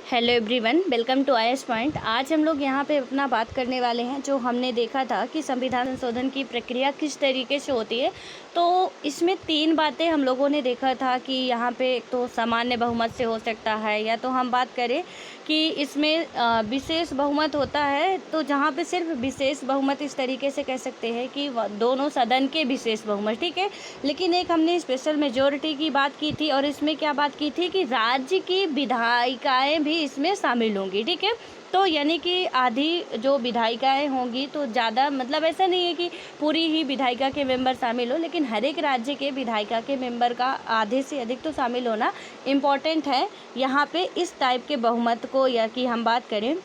Hello everyone, welcome to IAS point. आज हम लोग यहाँ पे अपना बात करने वाले हैं जो हमने देखा था कि संविधान संशोधन की प्रक्रिया किस तरीके से होती है। तो इसमें 3 बातें हम लोगों ने देखा था कि यहाँ पे एक तो सामान्य बहुमत से हो सकता है, या तो हम बात करें कि इसमें विशेष बहुमत होता है, तो जहाँ पे सिर्फ विशेष बहुमत इस तरीके से कह सकते हैं कि दोनों सदन के विशेष बहुमत, ठीक है। लेकिन एक हमने स्पेशल मेजॉरिटी की बात की थी, और इसमें क्या बात की थी कि राज्य की विधायिकाएँ भी इसमें शामिल होंगी, ठीक है। तो यानी कि आधी जो विधायिकाएँ होंगी, तो ज़्यादा मतलब ऐसा नहीं है कि पूरी ही विधायिका के मेंबर शामिल हो, लेकिन हर एक राज्य के विधायिका के मेंबर का आधे से अधिक तो शामिल होना इम्पॉर्टेंट है यहाँ पे इस टाइप के बहुमत को। या कि हम बात करें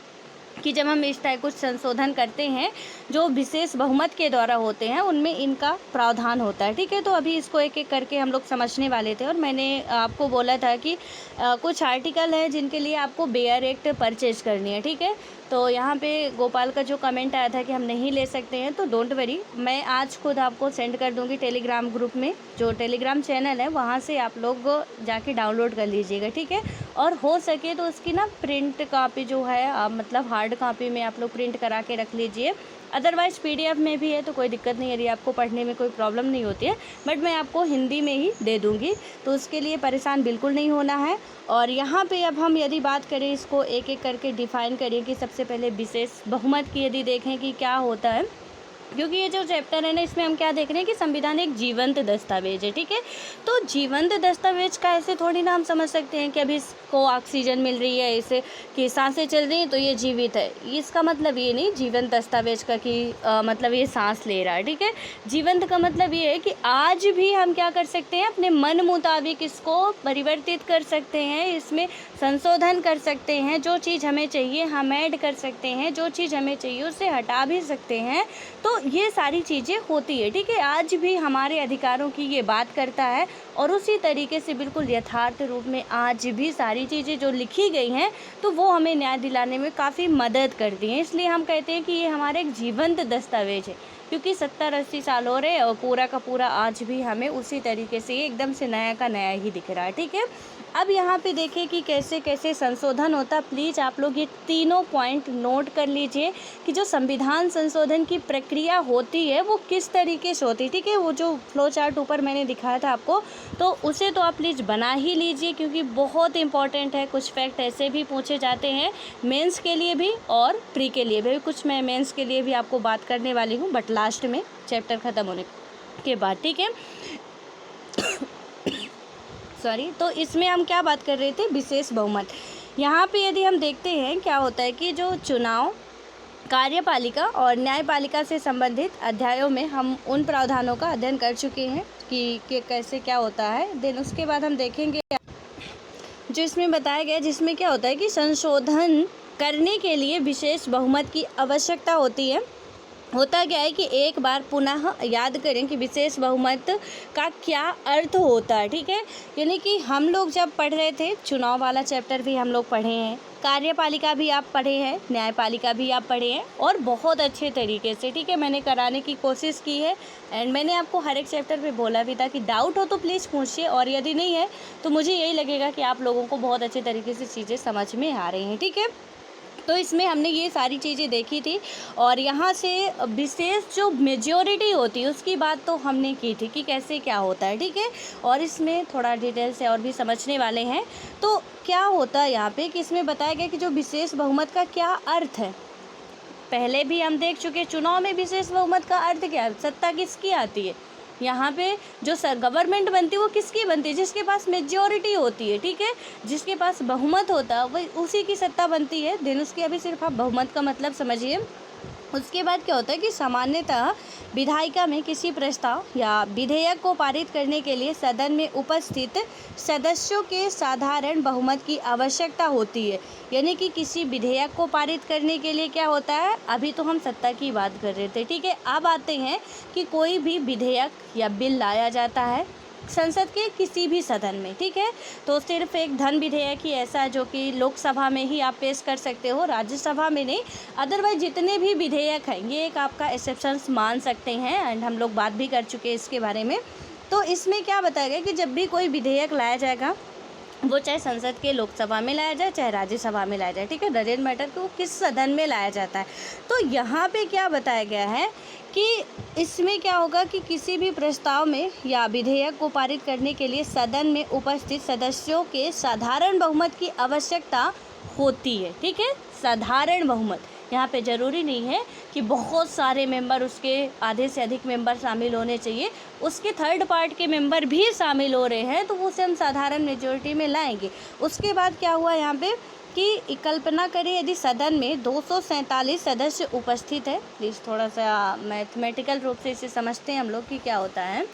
कि जब हम इस टाइप कुछ संशोधन करते हैं जो विशेष बहुमत के द्वारा होते हैं, उनमें इनका प्रावधान होता है, ठीक है। तो अभी इसको एक एक करके हम लोग समझने वाले थे, और मैंने आपको बोला था कि कुछ आर्टिकल है जिनके लिए आपको बेयर एक्ट परचेज करनी है, ठीक है। तो यहाँ पे गोपाल का जो कमेंट आया था कि हम नहीं ले सकते हैं, तो डोंट वरी, मैं आज खुद आपको सेंड कर दूँगी टेलीग्राम ग्रुप में, जो टेलीग्राम चैनल है वहाँ से आप लोग जाके डाउनलोड कर लीजिएगा, ठीक है। और हो सके तो उसकी ना प्रिंट कापी जो है मतलब हार्ड कापी में आप लोग प्रिंट करा के रख लीजिए। अदरवाइज़ पीडीएफ में भी है तो कोई दिक्कत नहीं, यदि आपको पढ़ने में कोई प्रॉब्लम नहीं होती है, बट मैं आपको हिंदी में ही दे दूँगी, तो उसके लिए परेशान बिल्कुल नहीं होना है। और यहाँ पे अब हम यदि बात करें, इसको एक एक करके डिफ़ाइन करें कि सबसे पहले विशेष बहुमत की यदि देखें कि क्या होता है, क्योंकि ये जो चैप्टर है ना, इसमें हम क्या देख रहे हैं कि संविधान एक जीवंत दस्तावेज है, ठीक है। तो जीवंत दस्तावेज का ऐसे थोड़ी ना हम समझ सकते हैं कि अभी इसको ऑक्सीजन मिल रही है, इसे कि सांसें चल रही हैं तो ये जीवित है। इसका मतलब ये नहीं जीवंत दस्तावेज का कि मतलब ये सांस ले रहा है, ठीक है। जीवंत का मतलब ये है कि आज भी हम क्या कर सकते हैं, अपने मन मुताबिक इसको परिवर्तित कर सकते हैं, इसमें संशोधन कर सकते हैं, जो चीज़ हमें चाहिए हम ऐड कर सकते हैं, जो चीज़ हमें चाहिए उसे हटा भी सकते हैं। तो ये सारी चीज़ें होती है, ठीक है। आज भी हमारे अधिकारों की ये बात करता है, और उसी तरीके से बिल्कुल यथार्थ रूप में आज भी सारी चीज़ें जो लिखी गई हैं, तो वो हमें न्याय दिलाने में काफ़ी मदद करती हैं। इसलिए हम कहते हैं कि ये हमारा एक जीवंत दस्तावेज है, क्योंकि 70-80 साल हो रहे हैं और पूरा का पूरा आज भी हमें उसी तरीके से एकदम से नया का नया ही दिख रहा है, ठीक है। अब यहाँ पे देखें कि कैसे कैसे संशोधन होता है। प्लीज़ आप लोग ये तीनों पॉइंट नोट कर लीजिए कि जो संविधान संशोधन की प्रक्रिया होती है वो किस तरीके से होती है, ठीक है। वो जो फ्लो चार्ट ऊपर मैंने दिखाया था आपको, तो उसे तो आप प्लीज़ बना ही लीजिए, क्योंकि बहुत इंपॉर्टेंट है। कुछ फैक्ट ऐसे भी पूछे जाते हैं मेंस के लिए भी और प्री के लिए भी। कुछ मैं मेंस के लिए भी आपको बात करने वाली हूँ, बट लास्ट में चैप्टर ख़त्म होने के बाद, ठीक है। सॉरी। तो इसमें हम क्या बात कर रहे थे, विशेष बहुमत। यहाँ पे यदि हम देखते हैं क्या होता है कि जो चुनाव, कार्यपालिका और न्यायपालिका से संबंधित अध्यायों में हम उन प्रावधानों का अध्ययन कर चुके हैं कि कैसे क्या होता है। देन उसके बाद हम देखेंगे जो इसमें बताया गया, जिसमें क्या होता है कि संशोधन करने के लिए विशेष बहुमत की आवश्यकता होती है। होता क्या है कि एक बार पुनः याद करें कि विशेष बहुमत का क्या अर्थ होता है, ठीक है। यानी कि हम लोग जब पढ़ रहे थे, चुनाव वाला चैप्टर भी हम लोग पढ़े हैं, कार्यपालिका भी आप पढ़े हैं, न्यायपालिका भी आप पढ़े हैं, और बहुत अच्छे तरीके से, ठीक है, मैंने कराने की कोशिश की है। एंड मैंने आपको हर एक चैप्टर पे बोला भी था कि डाउट हो तो प्लीज़ पूछिए, और यदि नहीं है तो मुझे यही लगेगा कि आप लोगों को बहुत अच्छे तरीके से चीज़ें समझ में आ रही हैं, ठीक है। तो इसमें हमने ये सारी चीज़ें देखी थी, और यहाँ से विशेष जो मेजॉरिटी होती है उसकी बात तो हमने की थी कि कैसे क्या होता है, ठीक है। और इसमें थोड़ा डिटेल से और भी समझने वाले हैं। तो क्या होता है यहाँ पे कि इसमें बताया गया कि जो विशेष बहुमत का क्या अर्थ है, पहले भी हम देख चुके। चुनाव में विशेष बहुमत का अर्थ क्या है, सत्ता किसकी आती है, यहाँ पे जो गवर्नमेंट बनती है वो किसकी बनती है, जिसके पास मेजॉरिटी होती है, ठीक है। जिसके पास बहुमत होता है वही उसी की सत्ता बनती है। दिन उसकी अभी सिर्फ आप बहुमत का मतलब समझिए। उसके बाद क्या होता है कि सामान्यतः विधायिका में किसी प्रस्ताव या विधेयक को पारित करने के लिए सदन में उपस्थित सदस्यों के साधारण बहुमत की आवश्यकता होती है। यानी कि किसी विधेयक को पारित करने के लिए क्या होता है, अभी तो हम सत्ता की बात कर रहे थे, ठीक है। अब आते हैं कि कोई भी विधेयक या बिल लाया जाता है संसद के किसी भी सदन में, ठीक है। तो सिर्फ एक धन विधेयक ही ऐसा है जो कि लोकसभा में ही आप पेश कर सकते हो, राज्यसभा में नहीं। अदरवाइज जितने भी विधेयक हैं ये एक आपका एक्सेप्शंस मान सकते हैं, एंड हम लोग बात भी कर चुके हैं इसके बारे में। तो इसमें क्या बताया गया कि जब भी कोई विधेयक लाया जाएगा वो चाहे संसद के लोकसभा में लाया जाए चाहे राज्यसभा में लाया जाए, ठीक है, डजेंट मैटर कि वो किस सदन में लाया जाता है। तो यहाँ पे क्या बताया गया है कि इसमें क्या होगा कि किसी भी प्रस्ताव में या विधेयक को पारित करने के लिए सदन में उपस्थित सदस्यों के साधारण बहुमत की आवश्यकता होती है, ठीक है, साधारण बहुमत। यहाँ पे ज़रूरी नहीं है कि बहुत सारे मेंबर, उसके आधे से अधिक मेंबर शामिल होने चाहिए, उसके थर्ड पार्ट के मेंबर भी शामिल हो रहे हैं तो उसे हम साधारण मेजोरिटी में लाएंगे। उसके बाद क्या हुआ यहाँ पे कि कल्पना करें यदि सदन में 247 सदस्य उपस्थित है। प्लीज़ थोड़ा सा मैथमेटिकल रूप से इसे समझते हैं हम लोग कि क्या होता है।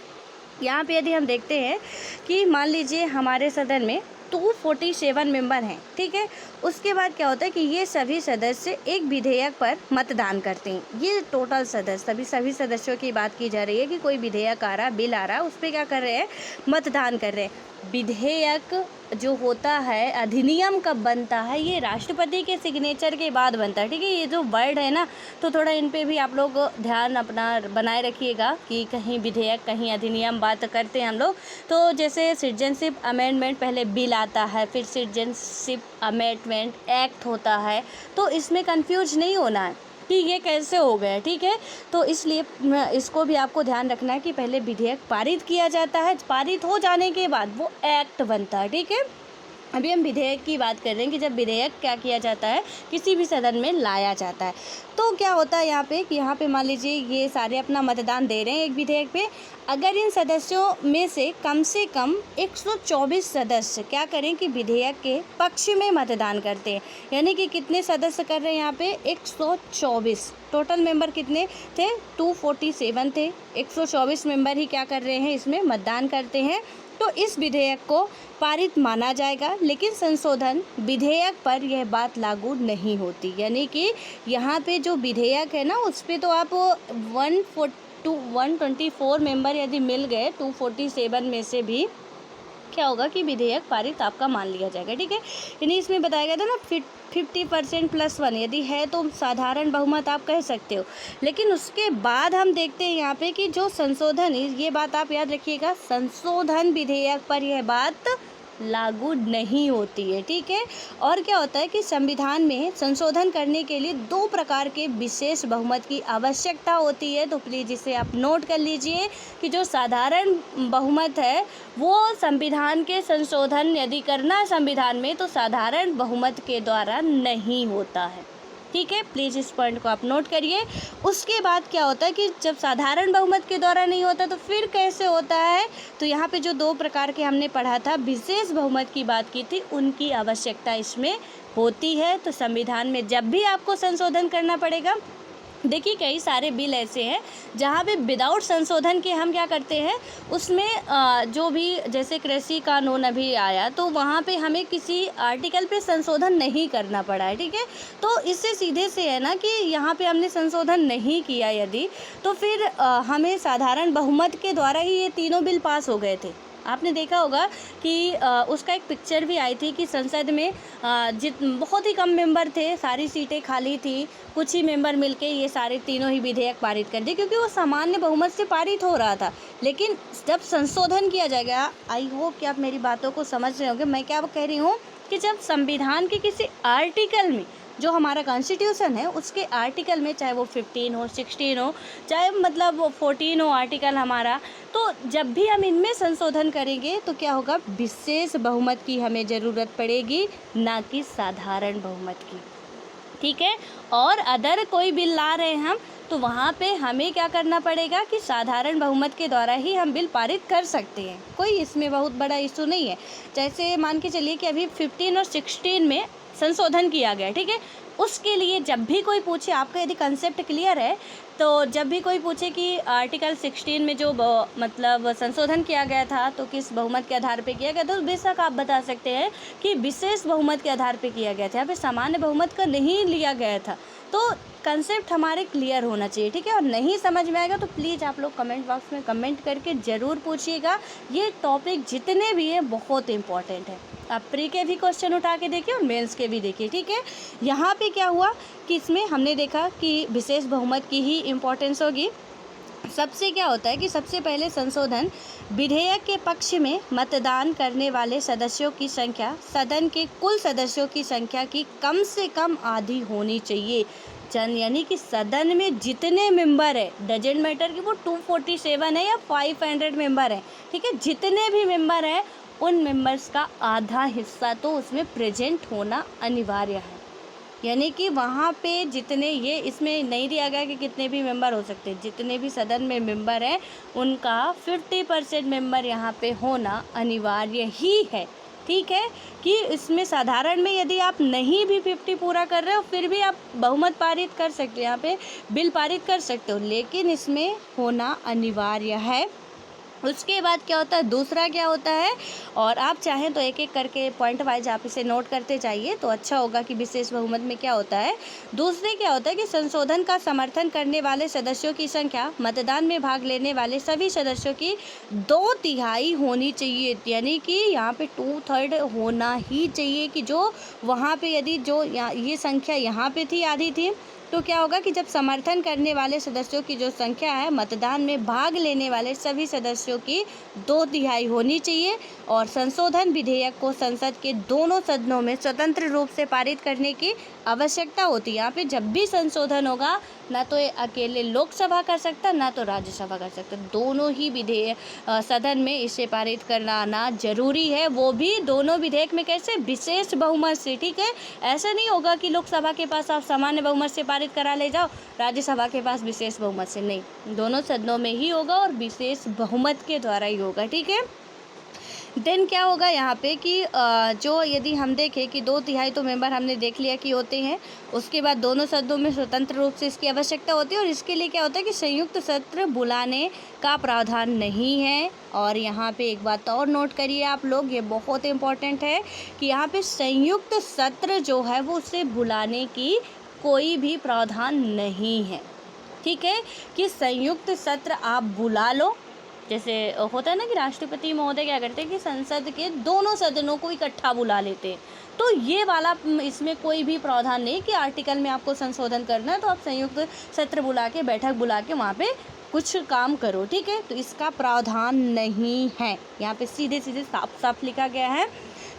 यहाँ पे यदि हम देखते हैं कि मान लीजिए हमारे सदन में 247 मेंबर हैं, ठीक है। उसके बाद क्या होता है कि ये सभी सदस्य एक विधेयक पर मतदान करते हैं। ये टोटल सदस्य सभी सदस्यों की बात की जा रही है कि कोई विधेयक आ रहा, बिल आ रहा, उस पर क्या कर रहे हैं, मतदान कर रहे हैं। विधेयक जो होता है, अधिनियम कब बनता है, ये राष्ट्रपति के सिग्नेचर के बाद बनता है, ठीक है। ये जो वर्ड है ना, तो थोड़ा इन पे भी आप लोग ध्यान अपना बनाए रखिएगा कि कहीं विधेयक कहीं अधिनियम बात करते हैं हम लोग। तो जैसे सिटीजनशिप अमेंडमेंट पहले बिल आता है, फिर सिटीजनशिप अमेंडमेंट एक्ट होता है, तो इसमें कंफ्यूज नहीं होना है कि ये कैसे हो गया, ठीक है। तो इसलिए इसको भी आपको ध्यान रखना है कि पहले विधेयक पारित किया जाता है, पारित हो जाने के बाद वो एक्ट बनता है, ठीक है। अभी हम विधेयक की बात कर रहे हैं कि जब विधेयक क्या किया जाता है, किसी भी सदन में लाया जाता है, तो क्या होता है यहाँ पे कि यहाँ पे मान लीजिए ये सारे अपना मतदान दे रहे हैं एक विधेयक पे। अगर इन सदस्यों में से कम 124 सदस्य क्या करें कि विधेयक के पक्ष में मतदान करते हैं, यानी कि कितने सदस्य कर रहे हैं यहाँ पे, 124। टोटल मेंबर कितने थे, 247 थे, 124 मेंबर ही क्या कर रहे हैं, इसमें मतदान करते हैं। तो इस विधेयक को पारित माना जाएगा, लेकिन संशोधन विधेयक पर यह बात लागू नहीं होती। यानी कि यहाँ पे जो विधेयक है ना, उस पर तो आप 124 मेंबर यदि मिल गए 247 में से भी, क्या होगा कि विधेयक पारित आपका मान लिया जाएगा, ठीक है। यानी इसमें बताया गया था ना 50% + 1 यदि है तो साधारण बहुमत आप कह सकते हो। लेकिन उसके बाद हम देखते हैं यहाँ पे कि जो संशोधन, ये बात आप याद रखिएगा, संशोधन विधेयक पर यह बात लागू नहीं होती है, ठीक है। और क्या होता है कि संविधान में संशोधन करने के लिए 2 प्रकार के विशेष बहुमत की आवश्यकता होती है। तो प्लीज़ इसे आप नोट कर लीजिए कि जो साधारण बहुमत है वो संविधान के संशोधन यदि करना है संविधान में, तो साधारण बहुमत के द्वारा नहीं होता है, ठीक है। प्लीज़ इस पॉइंट को आप नोट करिए। उसके बाद क्या होता है कि जब साधारण बहुमत के द्वारा नहीं होता तो फिर कैसे होता है, तो यहाँ पे जो 2 प्रकार के हमने पढ़ा था, विशेष बहुमत की बात की थी, उनकी आवश्यकता इसमें होती है। तो संविधान में जब भी आपको संशोधन करना पड़ेगा, देखिए कई सारे बिल ऐसे हैं जहाँ पे विदाउट संशोधन के हम क्या करते हैं, उसमें जो भी जैसे कृषि कानून अभी आया तो वहाँ पे हमें किसी आर्टिकल पे संशोधन नहीं करना पड़ा है, ठीक है। तो इससे सीधे से है ना कि यहाँ पे हमने संशोधन नहीं किया यदि, तो फिर हमें साधारण बहुमत के द्वारा ही ये तीनों बिल पास हो गए थे। आपने देखा होगा कि उसका एक पिक्चर भी आई थी कि संसद में बहुत ही कम मेंबर थे, सारी सीटें खाली थी, कुछ ही मेंबर मिलके ये सारे तीनों ही विधेयक पारित कर दिए, क्योंकि वो सामान्य बहुमत से पारित हो रहा था। लेकिन जब संशोधन किया जाएगा, आई होप कि आप मेरी बातों को समझ रहे होंगे, मैं क्या कह रही हूँ कि जब संविधान के किसी आर्टिकल में, जो हमारा कॉन्स्टिट्यूशन है उसके आर्टिकल में, चाहे वो 15 हो, 16 हो, चाहे मतलब 14 हो आर्टिकल हमारा, तो जब भी हम इनमें संशोधन करेंगे तो क्या होगा, विशेष बहुमत की हमें ज़रूरत पड़ेगी, ना कि साधारण बहुमत की, ठीक है। और अदर कोई बिल ला रहे हैं हम, तो वहाँ पे हमें क्या करना पड़ेगा कि साधारण बहुमत के द्वारा ही हम बिल पारित कर सकते हैं। कोई इसमें बहुत बड़ा इशू नहीं है। जैसे मान के चलिए कि अभी 15 और 16 में संशोधन किया गया, ठीक है। उसके लिए जब भी कोई पूछे, आपका यदि कंसेप्ट क्लियर है, तो जब भी कोई पूछे कि आर्टिकल 16 में जो मतलब संशोधन किया गया था तो किस बहुमत के आधार पे किया गया, तो बेशक आप बता सकते हैं कि विशेष बहुमत के आधार पे किया गया था, यहाँ पे सामान्य बहुमत का नहीं लिया गया था। तो कंसेप्ट हमारे क्लियर होना चाहिए, ठीक है। और नहीं समझ में आएगा तो प्लीज़ आप लोग कमेंट बॉक्स में कमेंट करके ज़रूर पूछिएगा। ये टॉपिक जितने भी हैं बहुत इंपॉर्टेंट है। आप प्री के भी क्वेश्चन उठा के देखिए और मेंस के भी देखिए, ठीक है। यहाँ पे क्या हुआ कि इसमें हमने देखा कि विशेष बहुमत की ही इम्पोर्टेंस होगी। सबसे क्या होता है कि सबसे पहले संशोधन विधेयक के पक्ष में मतदान करने वाले सदस्यों की संख्या सदन के कुल सदस्यों की संख्या की कम से कम आधी होनी चाहिए। यानी कि सदन में जितने मेंबर है, डजेंट मैटर कि वो 247 है या 500 मेंबर है, ठीक है, जितने भी मेंबर हैं उन मेंबर्स का आधा हिस्सा तो उसमें प्रेजेंट होना अनिवार्य है। यानी कि वहाँ पे जितने, ये इसमें नहीं दिया गया कि कितने भी मेंबर हो सकते हैं, जितने भी सदन में मेंबर हैं उनका 50% मेंबर यहाँ पे होना अनिवार्य ही है। ठीक है, कि इसमें साधारण में यदि आप नहीं भी 50 पूरा कर रहे हो फिर भी आप बहुमत पारित कर सकते हो, यहाँ पे बिल पारित कर सकते हो, लेकिन इसमें होना अनिवार्य है। उसके बाद क्या होता है, दूसरा क्या होता है, और आप चाहें तो एक एक करके पॉइंट वाइज आप इसे नोट करते जाइए तो अच्छा होगा कि विशेष बहुमत में क्या होता है। दूसरे क्या होता है कि संशोधन का समर्थन करने वाले सदस्यों की संख्या मतदान में भाग लेने वाले सभी सदस्यों की 2/3 होनी चाहिए। यानी कि यहाँ पे 2/3 होना ही चाहिए कि जो वहाँ पे यदि जो ये संख्या यहाँ पे थी आधी थी, तो क्या होगा कि जब समर्थन करने वाले सदस्यों की जो संख्या है मतदान में भाग लेने वाले सभी सदस्यों की 2/3 होनी चाहिए। और संशोधन विधेयक को संसद के दोनों सदनों में स्वतंत्र रूप से पारित करने की आवश्यकता होती है। यहाँ पे जब भी संशोधन होगा ना तो ये अकेले लोकसभा कर सकता ना तो राज्यसभा कर सकता, दोनों ही विधेयक सदन में इसे पारित करना आना जरूरी है, वो भी दोनों विधेयक में कैसे, विशेष बहुमत से। ठीक है, ऐसा नहीं होगा कि लोकसभा के पास आप सामान्य बहुमत से पारित करा ले जाओ, राज्यसभा के पास विशेष बहुमत से, नहीं, दोनों सदनों में ही होगा और विशेष बहुमत के द्वारा ही होगा। ठीक है, देन क्या होगा यहाँ पे कि जो यदि हम देखें कि 2/3 तो मेंबर हमने देख लिया कि होते हैं, उसके बाद दोनों सदनों में स्वतंत्र रूप से इसकी आवश्यकता होती है और इसके लिए क्या होता है कि संयुक्त सत्र बुलाने का प्रावधान नहीं है। और यहाँ पे एक बात और नोट करिए आप लोग, ये बहुत इम्पोर्टेंट है कि यहाँ पे संयुक्त सत्र जो है वो उसे बुलाने की कोई भी प्रावधान नहीं है। ठीक है, कि संयुक्त सत्र आप बुला लो, जैसे होता है ना कि राष्ट्रपति महोदय क्या करते हैं कि संसद के दोनों सदनों को इकट्ठा बुला लेते हैं, तो ये वाला इसमें कोई भी प्रावधान नहीं कि आर्टिकल में आपको संशोधन करना है तो आप संयुक्त सत्र बुला के, बैठक बुला के वहाँ पे कुछ काम करो। ठीक है, तो इसका प्रावधान नहीं है, यहाँ पे सीधे सीधे साफ साफ लिखा गया है।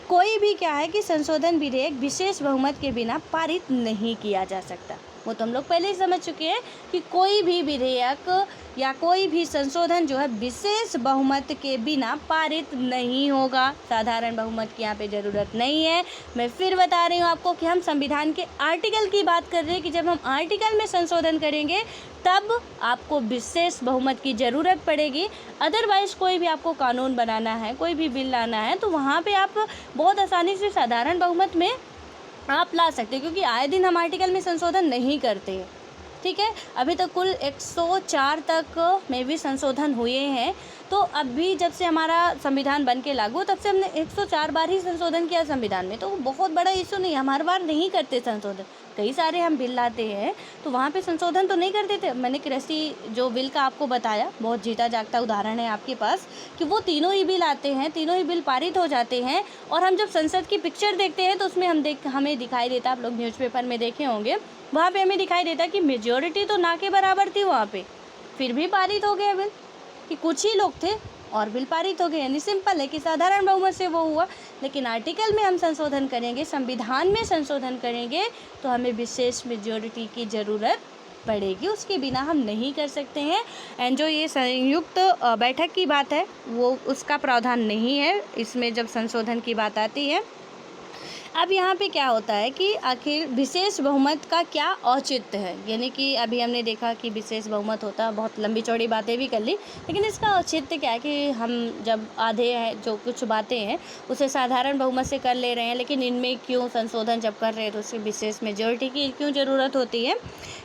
कोई भी क्या है कि संशोधन विधेयक विशेष बहुमत के बिना पारित नहीं किया जा सकता, वो तो हम लोग पहले ही समझ चुके हैं कि कोई भी विधेयक या कोई भी संशोधन जो है विशेष बहुमत के बिना पारित नहीं होगा, साधारण बहुमत की यहाँ पे ज़रूरत नहीं है। मैं फिर बता रही हूँ आपको कि हम संविधान के आर्टिकल की बात कर रहे हैं कि जब हम आर्टिकल में संशोधन करेंगे तब आपको विशेष बहुमत की ज़रूरत पड़ेगी। अदरवाइज़ कोई भी आपको कानून बनाना है, कोई भी बिल लाना है, तो वहाँ पर आप बहुत आसानी से साधारण बहुमत में आप ला सकते हैं, क्योंकि आए दिन हम आर्टिकल में संशोधन नहीं करते हैं। ठीक है, अभी तक कुल 104 तक में भी संशोधन हुए हैं, तो अभी जब से हमारा संविधान बन के लागू तब से हमने 104 बार ही संशोधन किया संविधान में, तो बहुत बड़ा इशू नहीं, हम हर बार नहीं करते संशोधन। कई सारे हम बिल लाते हैं तो वहाँ पे संशोधन तो नहीं करते थे। मैंने कृषि जो बिल का आपको बताया, बहुत जीता जागता उदाहरण है आपके पास कि वो तीनों ही बिल आते हैं, तीनों ही बिल पारित हो जाते हैं, और हम जब संसद की पिक्चर देखते हैं तो उसमें हमें दिखाई देता, आप लोग न्यूज़पेपर में देखे होंगे, वहाँ पे हमें दिखाई देता कि मेजॉरिटी तो ना के बराबर थी वहाँ पे, फिर भी पारित हो गया बिल, कि कुछ ही लोग थे और बिल पारित हो गए। यानी सिंपल है कि साधारण बहुमत से वो हुआ। लेकिन आर्टिकल में हम संशोधन करेंगे, संविधान में संशोधन करेंगे, तो हमें विशेष मेजॉरिटी की ज़रूरत पड़ेगी, उसके बिना हम नहीं कर सकते हैं। एंड जो ये संयुक्त बैठक की बात है वो उसका प्रावधान नहीं है इसमें जब संशोधन की बात आती है। अब यहाँ पे क्या होता है कि आखिर विशेष बहुमत का क्या औचित्य है, यानी कि अभी हमने देखा कि विशेष बहुमत होता है, बहुत लंबी चौड़ी बातें भी कर ली, लेकिन इसका औचित्य क्या है कि हम जब आधे हैं जो कुछ बातें हैं उसे साधारण बहुमत से कर ले रहे हैं, लेकिन इनमें क्यों संशोधन जब कर रहे हैं तो उससे विशेष मेजॉरिटी की क्यों ज़रूरत होती है।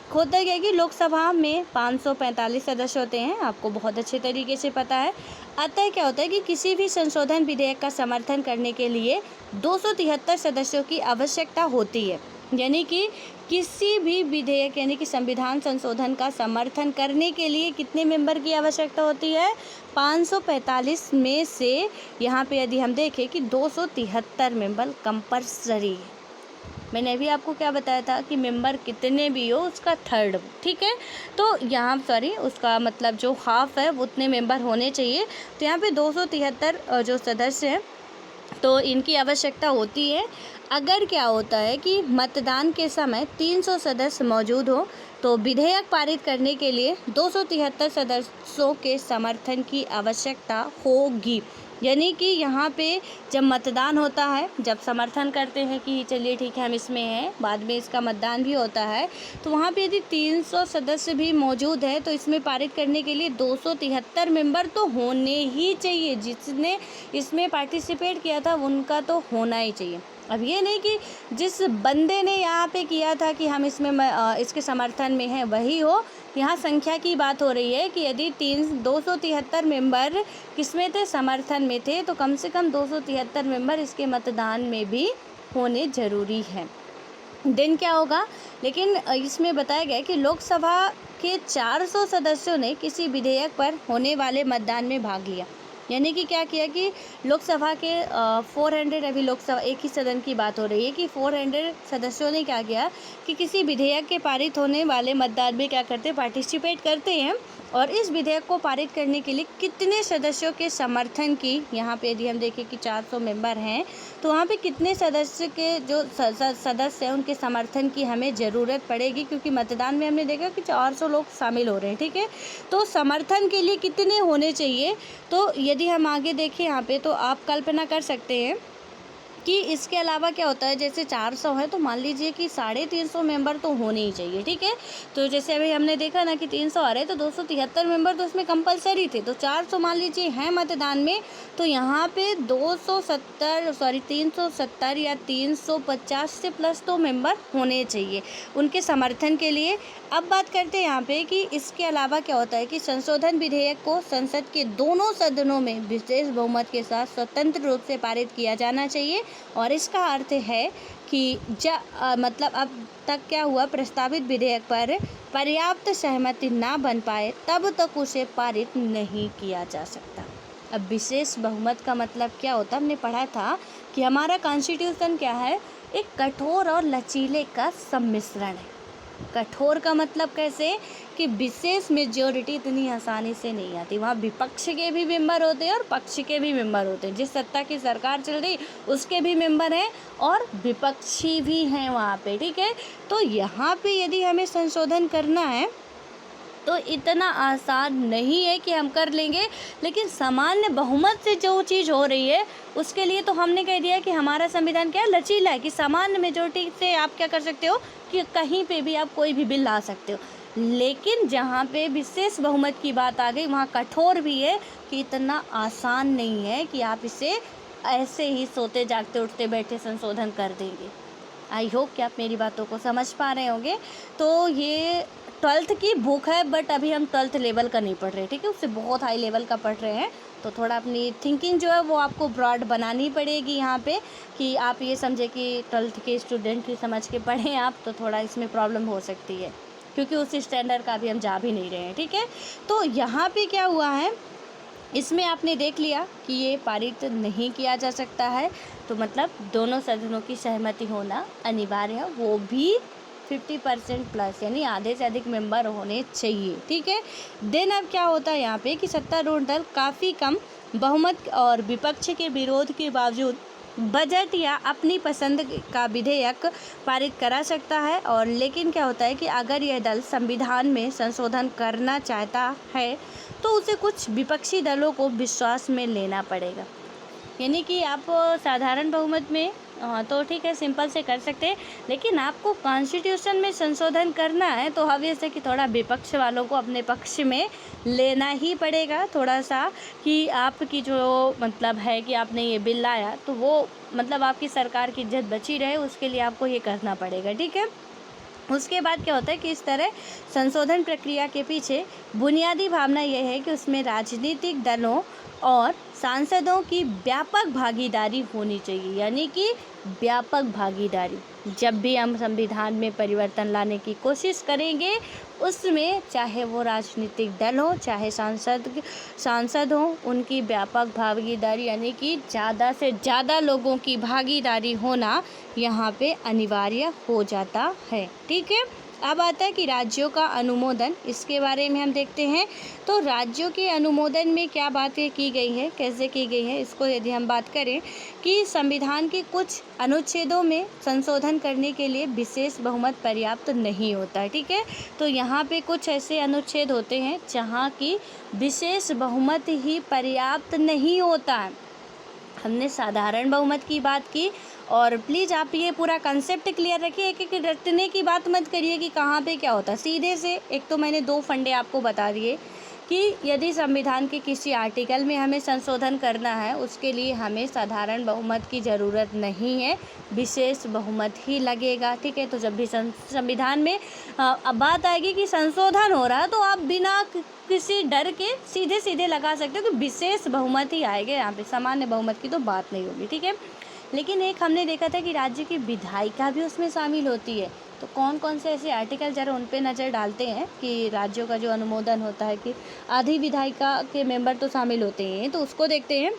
होता क्या है कि लोकसभा में 545 सदस्य होते हैं, आपको बहुत अच्छे तरीके से पता है। अतः क्या होता है कि किसी भी संशोधन विधेयक का समर्थन करने के लिए 273 सदस्यों की आवश्यकता होती है। यानी कि किसी भी विधेयक यानी कि संविधान संशोधन का समर्थन करने के लिए कितने मेंबर की आवश्यकता होती है, 545 में से यहाँ पे यदि हम देखें कि 273 मेंबर कंपलसरी है। मैंने भी आपको क्या बताया था कि मेंबर कितने भी हो उसका थर्ड, ठीक है। तो यहाँ उसका मतलब जो हाफ है वो उतने मेंबर होने चाहिए। तो यहाँ पे 273 जो सदस्य हैं तो इनकी आवश्यकता होती है। अगर क्या होता है कि मतदान के समय 300 सदस्य मौजूद हो तो विधेयक पारित करने के लिए 273 सदस्यों के समर्थन की आवश्यकता होगी। यानी कि यहाँ पे जब मतदान होता है, जब समर्थन करते हैं कि चलिए ठीक है हम इसमें हैं, बाद में इसका मतदान भी होता है, तो वहाँ पे यदि 300 सदस्य भी मौजूद है तो इसमें पारित करने के लिए 273 मेंबर तो होने ही चाहिए। जिसने इसमें पार्टिसिपेट किया था उनका तो होना ही चाहिए। अब ये नहीं कि जिस बंदे ने यहाँ पे किया था कि हम इसमें इसके समर्थन में हैं वही हो। यहाँ संख्या की बात हो रही है कि यदि 273 मेंबर किसमें थे, समर्थन में थे, तो कम से कम 273 मेंबर इसके मतदान में भी होने ज़रूरी है। दिन क्या होगा, लेकिन इसमें बताया गया कि लोकसभा के 400 सदस्यों ने किसी विधेयक पर होने वाले मतदान में भाग लिया। यानी कि क्या किया कि लोकसभा के 400, अभी लोकसभा एक ही सदन की बात हो रही है कि 400 सदस्यों ने क्या किया कि किसी विधेयक के पारित होने वाले मतदान में क्या करते, पार्टिसिपेट करते हैं। और इस विधेयक को पारित करने के लिए कितने सदस्यों के समर्थन की, यहाँ पे यदि हम देखें कि 400 मेंबर हैं तो वहाँ पे कितने सदस्य के जो सदस्य हैं उनके समर्थन की हमें ज़रूरत पड़ेगी, क्योंकि मतदान में हमने देखा कि 400 लोग शामिल हो रहे हैं, ठीक है। तो समर्थन के लिए कितने होने चाहिए, तो यदि हम आगे देखें यहाँ पे तो आप कल्पना कर सकते हैं कि इसके अलावा क्या होता है, जैसे 400 है तो मान लीजिए कि 350 मेंबर तो होने ही चाहिए, ठीक है। तो जैसे अभी हमने देखा ना कि 300 आ रहे तो 273 मेंबर तो उसमें कंपलसरी थे, तो 400 मान लीजिए हैं मतदान में, तो यहाँ पे 370 या 350 से प्लस तो मेंबर होने चाहिए उनके समर्थन के लिए। अब बात करते हैं यहाँ पे कि इसके अलावा क्या होता है कि संशोधन विधेयक को संसद के दोनों सदनों में विशेष बहुमत के साथ स्वतंत्र रूप से पारित किया जाना चाहिए। और इसका अर्थ है कि मतलब अब तक क्या हुआ, प्रस्तावित विधेयक पर पर्याप्त सहमति ना बन पाए तब तक उसे पारित नहीं किया जा सकता। अब विशेष बहुमत का मतलब क्या होता, हमने पढ़ा था कि हमारा कॉन्स्टिट्यूशन क्या है, एक कठोर और लचीले का सम्मिश्रण है। कठोर का मतलब कैसे कि विशेष मेजॉरिटी इतनी आसानी से नहीं आती, वहाँ विपक्ष के भी मेंबर होते हैं और पक्ष के भी मेंबर होते हैं। जिस सत्ता की सरकार चल रही उसके भी मेंबर हैं और विपक्षी भी हैं वहाँ पे, ठीक है। तो यहाँ पे यदि हमें संशोधन करना है तो इतना आसान नहीं है कि हम कर लेंगे, लेकिन सामान्य बहुमत से जो चीज़ हो रही है उसके लिए तो हमने कह दिया कि हमारा संविधान क्या है, लचीला है, कि सामान्य मेजॉरिटी से आप क्या कर सकते हो कि कहीं पे भी आप कोई भी बिल ला सकते हो। लेकिन जहाँ पे विशेष बहुमत की बात आ गई वहाँ कठोर भी है कि इतना आसान नहीं है कि आप इसे ऐसे ही सोते जागते उठते बैठे संशोधन कर देंगे। आई होप कि आप मेरी बातों को समझ पा रहे होंगे। तो ये 12th की बुक है, बट अभी हम 12th लेवल का नहीं पढ़ रहे, ठीक है, उससे बहुत हाई लेवल का पढ़ रहे हैं। तो थोड़ा अपनी थिंकिंग जो है वो आपको ब्रॉड बनानी पड़ेगी यहाँ पे, कि आप ये समझे कि 12th के स्टूडेंट की समझ के पढ़ें आप, तो थोड़ा इसमें प्रॉब्लम हो सकती है क्योंकि उस स्टैंडर्ड का भी हम जा भी नहीं रहे हैं, ठीक है। तो यहाँ पे क्या हुआ है, इसमें आपने देख लिया कि ये पारित नहीं किया जा सकता है, तो मतलब दोनों सदनों की सहमति होना अनिवार्य है, वो भी 50% प्लस, यानी आधे से अधिक मेंबर होने चाहिए, ठीक है। देन अब क्या होता है यहाँ पे कि सत्तारूढ़ दल काफ़ी कम बहुमत और विपक्ष के विरोध के बावजूद बजट या अपनी पसंद का विधेयक पारित करा सकता है। और लेकिन क्या होता है कि अगर यह दल संविधान में संशोधन करना चाहता है तो उसे कुछ विपक्षी दलों को विश्वास में लेना पड़ेगा। यानी कि आप साधारण बहुमत में तो ठीक है सिंपल से कर सकते हैं, लेकिन आपको कॉन्स्टिट्यूशन में संशोधन करना है तो ऑब्वियस है कि थोड़ा विपक्ष वालों को अपने पक्ष में लेना ही पड़ेगा थोड़ा सा, कि आपकी जो मतलब है कि आपने ये बिल लाया तो वो मतलब आपकी सरकार की इज्जत बची रहे, उसके लिए आपको ये करना पड़ेगा, ठीक है। उसके बाद क्या होता है कि इस तरह संशोधन प्रक्रिया के पीछे बुनियादी भावना यह है कि उसमें राजनीतिक दलों और सांसदों की व्यापक भागीदारी होनी चाहिए, यानी कि व्यापक भागीदारी। जब भी हम संविधान में परिवर्तन लाने की कोशिश करेंगे, उसमें चाहे वो राजनीतिक दल हो, चाहे सांसद हो, उनकी व्यापक भागीदारी यानी कि ज़्यादा से ज़्यादा लोगों की भागीदारी होना यहाँ पे अनिवार्य हो जाता है। ठीक है, अब आता है कि राज्यों का अनुमोदन, इसके बारे में हम देखते हैं। तो राज्यों के अनुमोदन में क्या बातें की गई है, कैसे की गई है, इसको यदि हम बात करें कि संविधान के कुछ अनुच्छेदों में संशोधन करने के लिए विशेष बहुमत पर्याप्त नहीं होता है। ठीक है, तो यहाँ पे कुछ ऐसे अनुच्छेद होते हैं जहाँ की विशेष बहुमत ही पर्याप्त नहीं होता है। हमने साधारण बहुमत की बात की, और प्लीज़ आप ये पूरा कंसेप्ट क्लियर रखिए, एक एक रटने की बात मत करिए कि कहाँ पे क्या होता है। सीधे से एक तो मैंने 2 फंडे आपको बता दिए कि यदि संविधान के किसी आर्टिकल में हमें संशोधन करना है, उसके लिए हमें साधारण बहुमत की ज़रूरत नहीं है, विशेष बहुमत ही लगेगा। ठीक है, तो जब भी संविधान में अब बात आएगी कि संशोधन हो रहा है, तो आप बिना किसी डर के सीधे सीधे लगा सकते हो कि विशेष बहुमत ही आएगा, यहाँ पे सामान्य बहुमत की तो बात नहीं होगी। ठीक है, लेकिन एक हमने देखा था कि राज्य की विधायिका भी उसमें शामिल होती है। तो कौन कौन से ऐसे आर्टिकल ज़रा उन पे नज़र डालते हैं कि राज्यों का जो अनुमोदन होता है कि आधी विधायिका के मेंबर तो शामिल होते हैं। तो उसको देखते हैं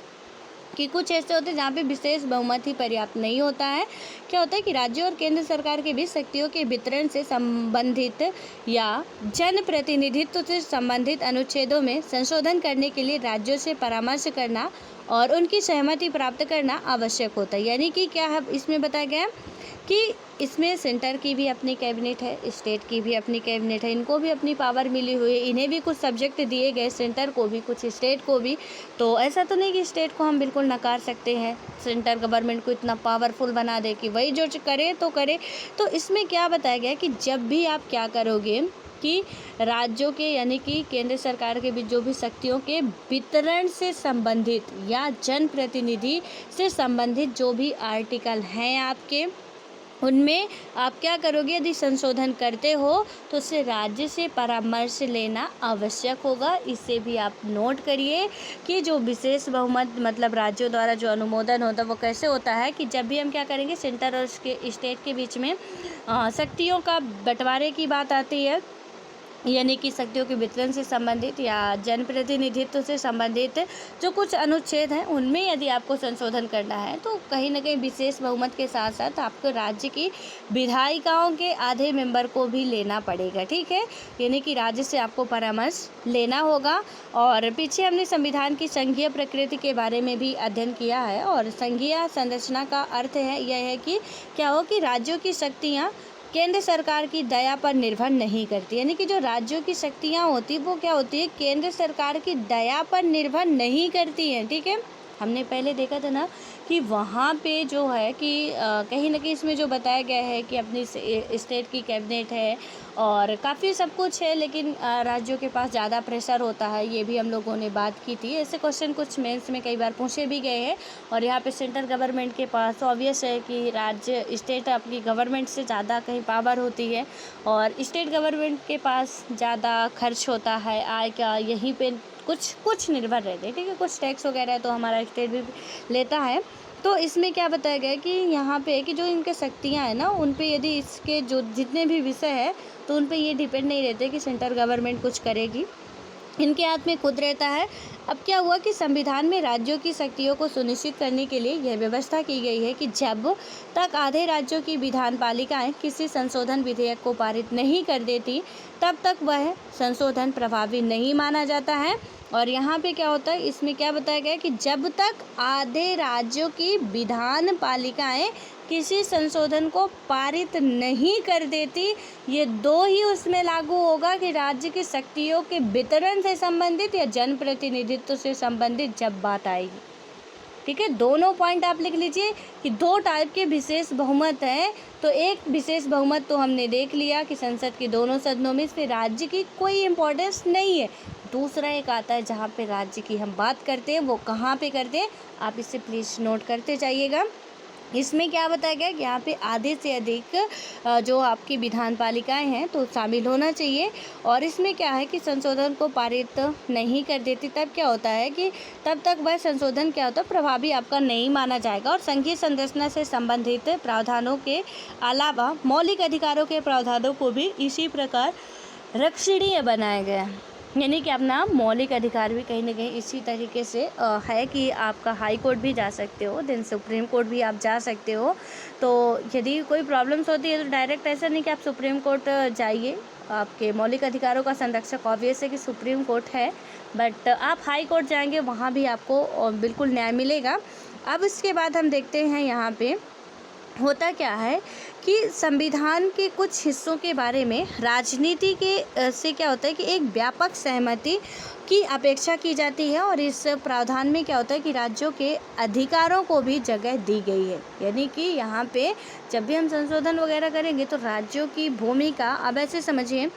कि कुछ ऐसे होते हैं जहाँ पे विशेष बहुमत ही पर्याप्त नहीं होता है। क्या होता है कि राज्यों और केंद्र सरकार के बीच शक्तियों के वितरण से संबंधित या जनप्रतिनिधित्व से संबंधित अनुच्छेदों में संशोधन करने के लिए राज्यों से परामर्श करना और उनकी सहमति प्राप्त करना आवश्यक होता है। यानी कि क्या है इसमें बताया गया कि इसमें सेंटर की भी अपनी कैबिनेट है, स्टेट की भी अपनी कैबिनेट है, इनको भी अपनी पावर मिली हुई है, इन्हें भी कुछ सब्जेक्ट दिए गए, सेंटर को भी कुछ स्टेट को भी। तो ऐसा तो नहीं कि स्टेट को हम बिल्कुल नकार सकते हैं, सेंटर गवर्नमेंट को इतना पावरफुल बना दे कि वही जो करे तो करे। तो इसमें क्या बताया गया कि जब भी आप क्या करोगे कि राज्यों के यानी कि केंद्र सरकार के बीच जो भी शक्तियों के वितरण से संबंधित या जनप्रतिनिधि से संबंधित जो भी आर्टिकल हैं आपके, उनमें आप क्या करोगे, यदि संशोधन करते हो तो उससे राज्य से परामर्श लेना आवश्यक होगा। इसे भी आप नोट करिए कि जो विशेष बहुमत मतलब राज्यों द्वारा जो अनुमोदन होता है वो कैसे होता है कि जब भी हम क्या करेंगे, सेंटर और उसके स्टेट के बीच में शक्तियों का बंटवारे की बात आती है, यानी कि शक्तियों के वितरण से संबंधित या जनप्रतिनिधित्व से संबंधित जो कुछ अनुच्छेद हैं, उनमें यदि आपको संशोधन करना है तो कहीं ना कहीं विशेष बहुमत के साथ साथ आपको राज्य की विधायिकाओं के आधे मेंबर को भी लेना पड़ेगा। ठीक है, यानी कि राज्य से आपको परामर्श लेना होगा। और पीछे हमने संविधान की संघीय प्रकृति के बारे में भी अध्ययन किया है, और संघीय संरचना का अर्थ है यह है कि क्या हो कि राज्यों की शक्तियाँ केंद्र सरकार की दया पर निर्भर नहीं करती, यानी कि जो राज्यों की शक्तियाँ होती वो क्या होती है, केंद्र सरकार की दया पर निर्भर नहीं करती हैं। ठीक है, हमने पहले देखा था ना कि वहाँ पे जो है कि कहीं ना कहीं इसमें जो बताया गया है कि अपनी स्टेट की कैबिनेट है और काफ़ी सब कुछ है, लेकिन राज्यों के पास ज़्यादा प्रेशर होता है, ये भी हम लोगों ने बात की थी। ऐसे क्वेश्चन कुछ मेंस में कई बार पूछे भी गए हैं। और यहाँ पे सेंट्रल गवर्नमेंट के पास ऑब्वियस है कि राज्य स्टेट अपनी गवर्नमेंट से ज़्यादा कहीं पावर होती है, और स्टेट गवर्नमेंट के पास ज़्यादा खर्च होता है, आय का यहीं पर कुछ निर्भर रहते हैं। ठीक है, कुछ टैक्स वगैरह तो हमारा स्टेट भी लेता है। तो इसमें क्या बताया गया है कि यहाँ पे कि जो इनके शक्तियाँ हैं ना, उन पे यदि इसके जो जितने भी विषय है तो उन पे ये डिपेंड नहीं रहते कि सेंट्रल गवर्नमेंट कुछ करेगी, इनके हाथ में खुद रहता है। अब क्या हुआ कि संविधान में राज्यों की शक्तियों को सुनिश्चित करने के लिए यह व्यवस्था की गई है कि जब तक आधे राज्यों की विधान पालिकाएँ किसी संशोधन विधेयक को पारित नहीं कर देती, तब तक वह संशोधन प्रभावी नहीं माना जाता है। और यहाँ पे क्या होता है, इसमें क्या बताया गया है कि जब तक आधे राज्यों की विधान पालिकाएँ किसी संशोधन को पारित नहीं कर देती, ये दो ही उसमें लागू होगा कि राज्य की शक्तियों के वितरण से संबंधित या जनप्रतिनिधित्व से संबंधित जब बात आएगी। ठीक है, दोनों पॉइंट आप लिख लीजिए कि 2 टाइप के विशेष बहुमत हैं। तो एक विशेष बहुमत तो हमने देख लिया कि संसद के दोनों सदनों में, इसमें राज्य की कोई इम्पोर्टेंस नहीं है। दूसरा एक आता है जहाँ पे राज्य की हम बात करते हैं, वो कहाँ पे करते हैं, आप इसे प्लीज़ नोट करते जाइएगा। इसमें क्या बताया गया कि यहाँ पे आधे से अधिक जो आपकी विधान पालिकाएँ हैं तो शामिल होना चाहिए। और इसमें क्या है कि संशोधन को पारित नहीं कर देती तब क्या होता है कि तब तक वह संशोधन क्या होता है प्रभावी आपका नहीं माना जाएगा। और संघीय संरचना से संबंधित प्रावधानों के अलावा मौलिक अधिकारों के प्रावधानों को भी इसी प्रकार रक्षणीय बनाया गया। यानी कि अपना मौलिक अधिकार भी कहीं ना कहीं इसी तरीके से है कि आपका हाई कोर्ट भी जा सकते हो, देन सुप्रीम कोर्ट भी आप जा सकते हो। तो यदि कोई प्रॉब्लम्स होती है तो डायरेक्ट ऐसा नहीं कि आप सुप्रीम कोर्ट जाइए। आपके मौलिक अधिकारों का संरक्षक ऑब्वियस है कि सुप्रीम कोर्ट है, बट आप हाई कोर्ट जाएंगे वहाँ भी आपको बिल्कुल न्याय मिलेगा। अब इसके बाद हम देखते हैं यहाँ पे होता क्या है कि संविधान के कुछ हिस्सों के बारे में राजनीति के से क्या होता है कि एक व्यापक सहमति की अपेक्षा की जाती है। और इस प्रावधान में क्या होता है कि राज्यों के अधिकारों को भी जगह दी गई है। यानी कि यहाँ पे जब भी हम संशोधन वगैरह करेंगे तो राज्यों की भूमिका, अब ऐसे समझिए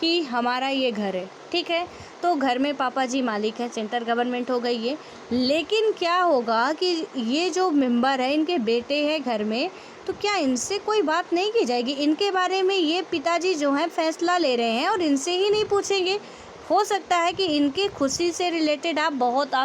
कि हमारा ये घर है, ठीक है, तो घर में पापा जी मालिक है, सेंट्रल गवर्नमेंट हो गई ये। लेकिन क्या होगा कि ये जो मेंबर है इनके बेटे हैं घर में, तो क्या इनसे कोई बात नहीं की जाएगी? इनके बारे में ये पिताजी जो हैं फैसला ले रहे हैं और इनसे ही नहीं पूछेंगे? हो सकता है कि इनकी खुशी से रिलेटेड आप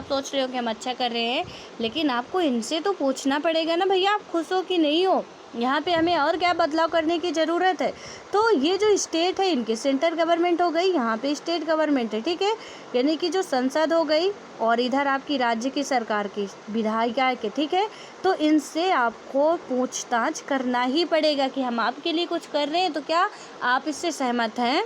सोच रहे हो कि हम अच्छा कर रहे हैं, लेकिन आपको इनसे तो पूछना पड़ेगा ना भैया, आप खुश हो कि नहीं हो, यहाँ पे हमें और क्या बदलाव करने की ज़रूरत है। तो ये जो स्टेट है इनकी सेंट्रल गवर्नमेंट हो गई, यहाँ पे स्टेट गवर्नमेंट है, ठीक है, यानी कि जो संसद हो गई और इधर आपकी राज्य की सरकार की विधायिका के, ठीक है, तो इनसे आपको पूछताछ करना ही पड़ेगा कि हम आपके लिए कुछ कर रहे हैं तो क्या आप इससे सहमत हैं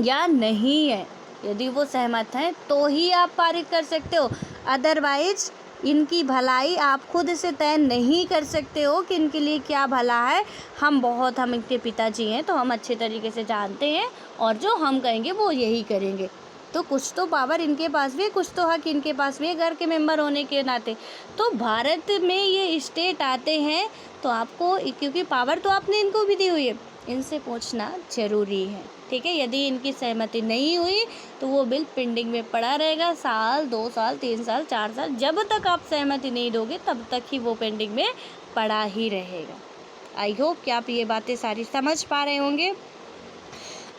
या नहीं है। यदि वो सहमत हैं तो ही आप पारित कर सकते हो, अदरवाइज इनकी भलाई आप खुद से तय नहीं कर सकते हो कि इनके लिए क्या भला है। हम इनके पिताजी हैं तो हम अच्छे तरीके से जानते हैं और जो हम कहेंगे वो यही करेंगे। तो कुछ तो पावर इनके पास भी है, कुछ तो हक इनके पास भी है घर के मेंबर होने के नाते। तो भारत में ये स्टेट आते हैं तो आपको, क्योंकि पावर तो आपने इनको भी दी हुई है, इनसे पूछना ज़रूरी है, ठीक है। यदि इनकी सहमति नहीं हुई तो वो बिल पेंडिंग में पड़ा रहेगा, साल 2 साल 3 साल 4 साल, जब तक आप सहमति नहीं दोगे तब तक ही वो पेंडिंग में पड़ा ही रहेगा। आई होप कि आप ये बातें सारी समझ पा रहे होंगे।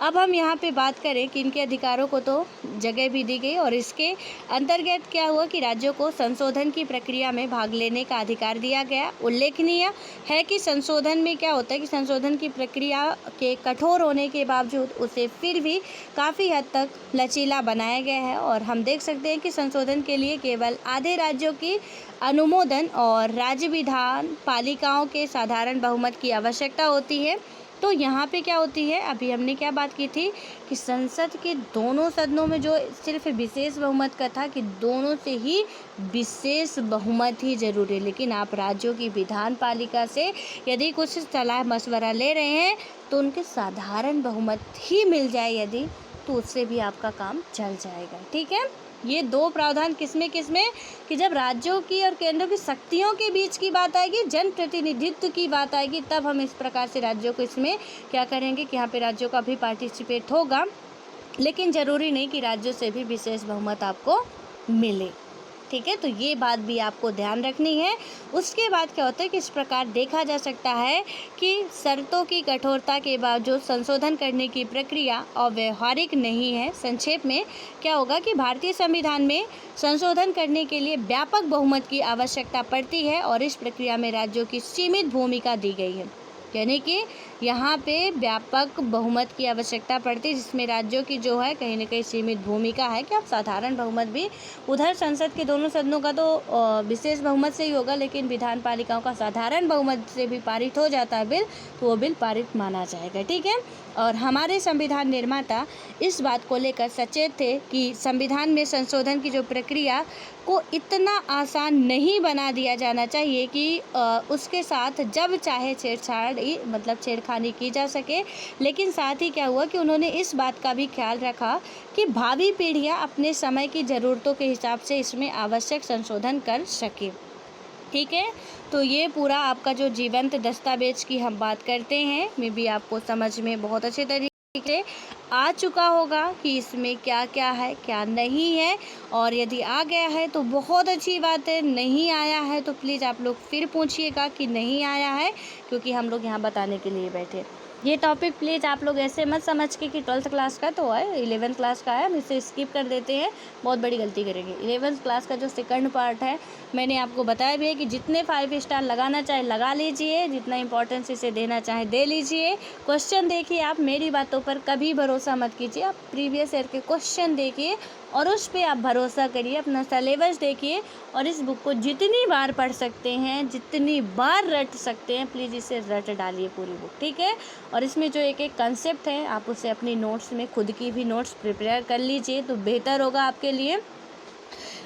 अब हम यहाँ पे बात करें कि इनके अधिकारों को तो जगह भी दी गई और इसके अंतर्गत क्या हुआ कि राज्यों को संशोधन की प्रक्रिया में भाग लेने का अधिकार दिया गया। उल्लेखनीय है कि संशोधन में क्या होता है कि संशोधन की प्रक्रिया के कठोर होने के बावजूद उसे फिर भी काफ़ी हद तक लचीला बनाया गया है। और हम देख सकते हैं कि संशोधन के लिए केवल आधे राज्यों की अनुमोदन और राज्य विधान पालिकाओं के साधारण बहुमत की आवश्यकता होती है। तो यहाँ पे क्या होती है, अभी हमने क्या बात की थी कि संसद के दोनों सदनों में जो सिर्फ विशेष बहुमत का था कि दोनों से ही विशेष बहुमत ही जरूरी है। लेकिन आप राज्यों की विधान पालिका से यदि कुछ सलाह मशवरा ले रहे हैं तो उनके साधारण बहुमत ही मिल जाए यदि, तो उससे भी आपका काम चल जाएगा, ठीक है। ये 2 प्रावधान किसमें कि जब राज्यों की और केंद्र की शक्तियों के बीच की बात आएगी, जन प्रतिनिधित्व की बात आएगी, तब हम इस प्रकार से राज्यों को इसमें क्या करेंगे कि यहाँ पे राज्यों का भी पार्टिसिपेट होगा। लेकिन ज़रूरी नहीं कि राज्यों से भी विशेष बहुमत आपको मिले, ठीक है। तो ये बात भी आपको ध्यान रखनी है। उसके बाद क्या होता है कि इस प्रकार देखा जा सकता है कि शर्तों की कठोरता के बावजूद संशोधन करने की प्रक्रिया अव्यावहारिक नहीं है। संक्षेप में क्या होगा कि भारतीय संविधान में संशोधन करने के लिए व्यापक बहुमत की आवश्यकता पड़ती है और इस प्रक्रिया में राज्यों की सीमित भूमिका दी गई है। यानी कि यहाँ पे व्यापक बहुमत की आवश्यकता पड़ती है जिसमें राज्यों की जो है कहीं ना कहीं सीमित भूमिका है कि आप साधारण बहुमत भी, उधर संसद के दोनों सदनों का तो विशेष बहुमत से ही होगा, लेकिन विधान पालिकाओं का साधारण बहुमत से भी पारित हो जाता है बिल, तो वो बिल पारित माना जाएगा, ठीक है। और हमारे संविधान निर्माता इस बात को लेकर सचेत थे कि संविधान में संशोधन की जो प्रक्रिया को इतना आसान नहीं बना दिया जाना चाहिए कि उसके साथ जब चाहे छेड़खानी की जा सके। लेकिन साथ ही क्या हुआ कि उन्होंने इस बात का भी ख्याल रखा कि भावी पीढ़ियां अपने समय की ज़रूरतों के हिसाब से इसमें आवश्यक संशोधन कर सके, ठीक है। तो ये पूरा आपका जो जीवंत दस्तावेज की हम बात करते हैं, में भी आपको समझ में बहुत अच्छे तरीके से आ चुका होगा कि इसमें क्या क्या है क्या नहीं है, और यदि आ गया है तो बहुत अच्छी बात है, नहीं आया है तो प्लीज़ आप लोग फिर पूछिएगा कि नहीं आया है, क्योंकि हम लोग यहाँ बताने के लिए बैठे हैं। ये टॉपिक प्लीज़ आप लोग ऐसे मत समझ के कि 12th क्लास का तो है, 11th क्लास का है, हम इसे स्किप कर देते हैं, बहुत बड़ी गलती करेंगे। 11th क्लास का जो सेकंड पार्ट है, मैंने आपको बताया भी है कि जितने 5 स्टार लगाना चाहे लगा लीजिए, जितना इंपॉर्टेंस इसे देना चाहे दे लीजिए। क्वेश्चन देखिए, आप मेरी बातों पर कभी भरोसा मत कीजिए, आप प्रीवियस ईयर के क्वेश्चन देखिए और उस पर आप भरोसा करिए, अपना सिलेबस देखिए और इस बुक को जितनी बार पढ़ सकते हैं, जितनी बार रट सकते हैं, प्लीज़ इसे रट डालिए पूरी बुक, ठीक है। और इसमें जो एक एक कंसेप्ट है आप उसे अपनी नोट्स में खुद की भी नोट्स प्रिपेयर कर लीजिए तो बेहतर होगा आपके लिए।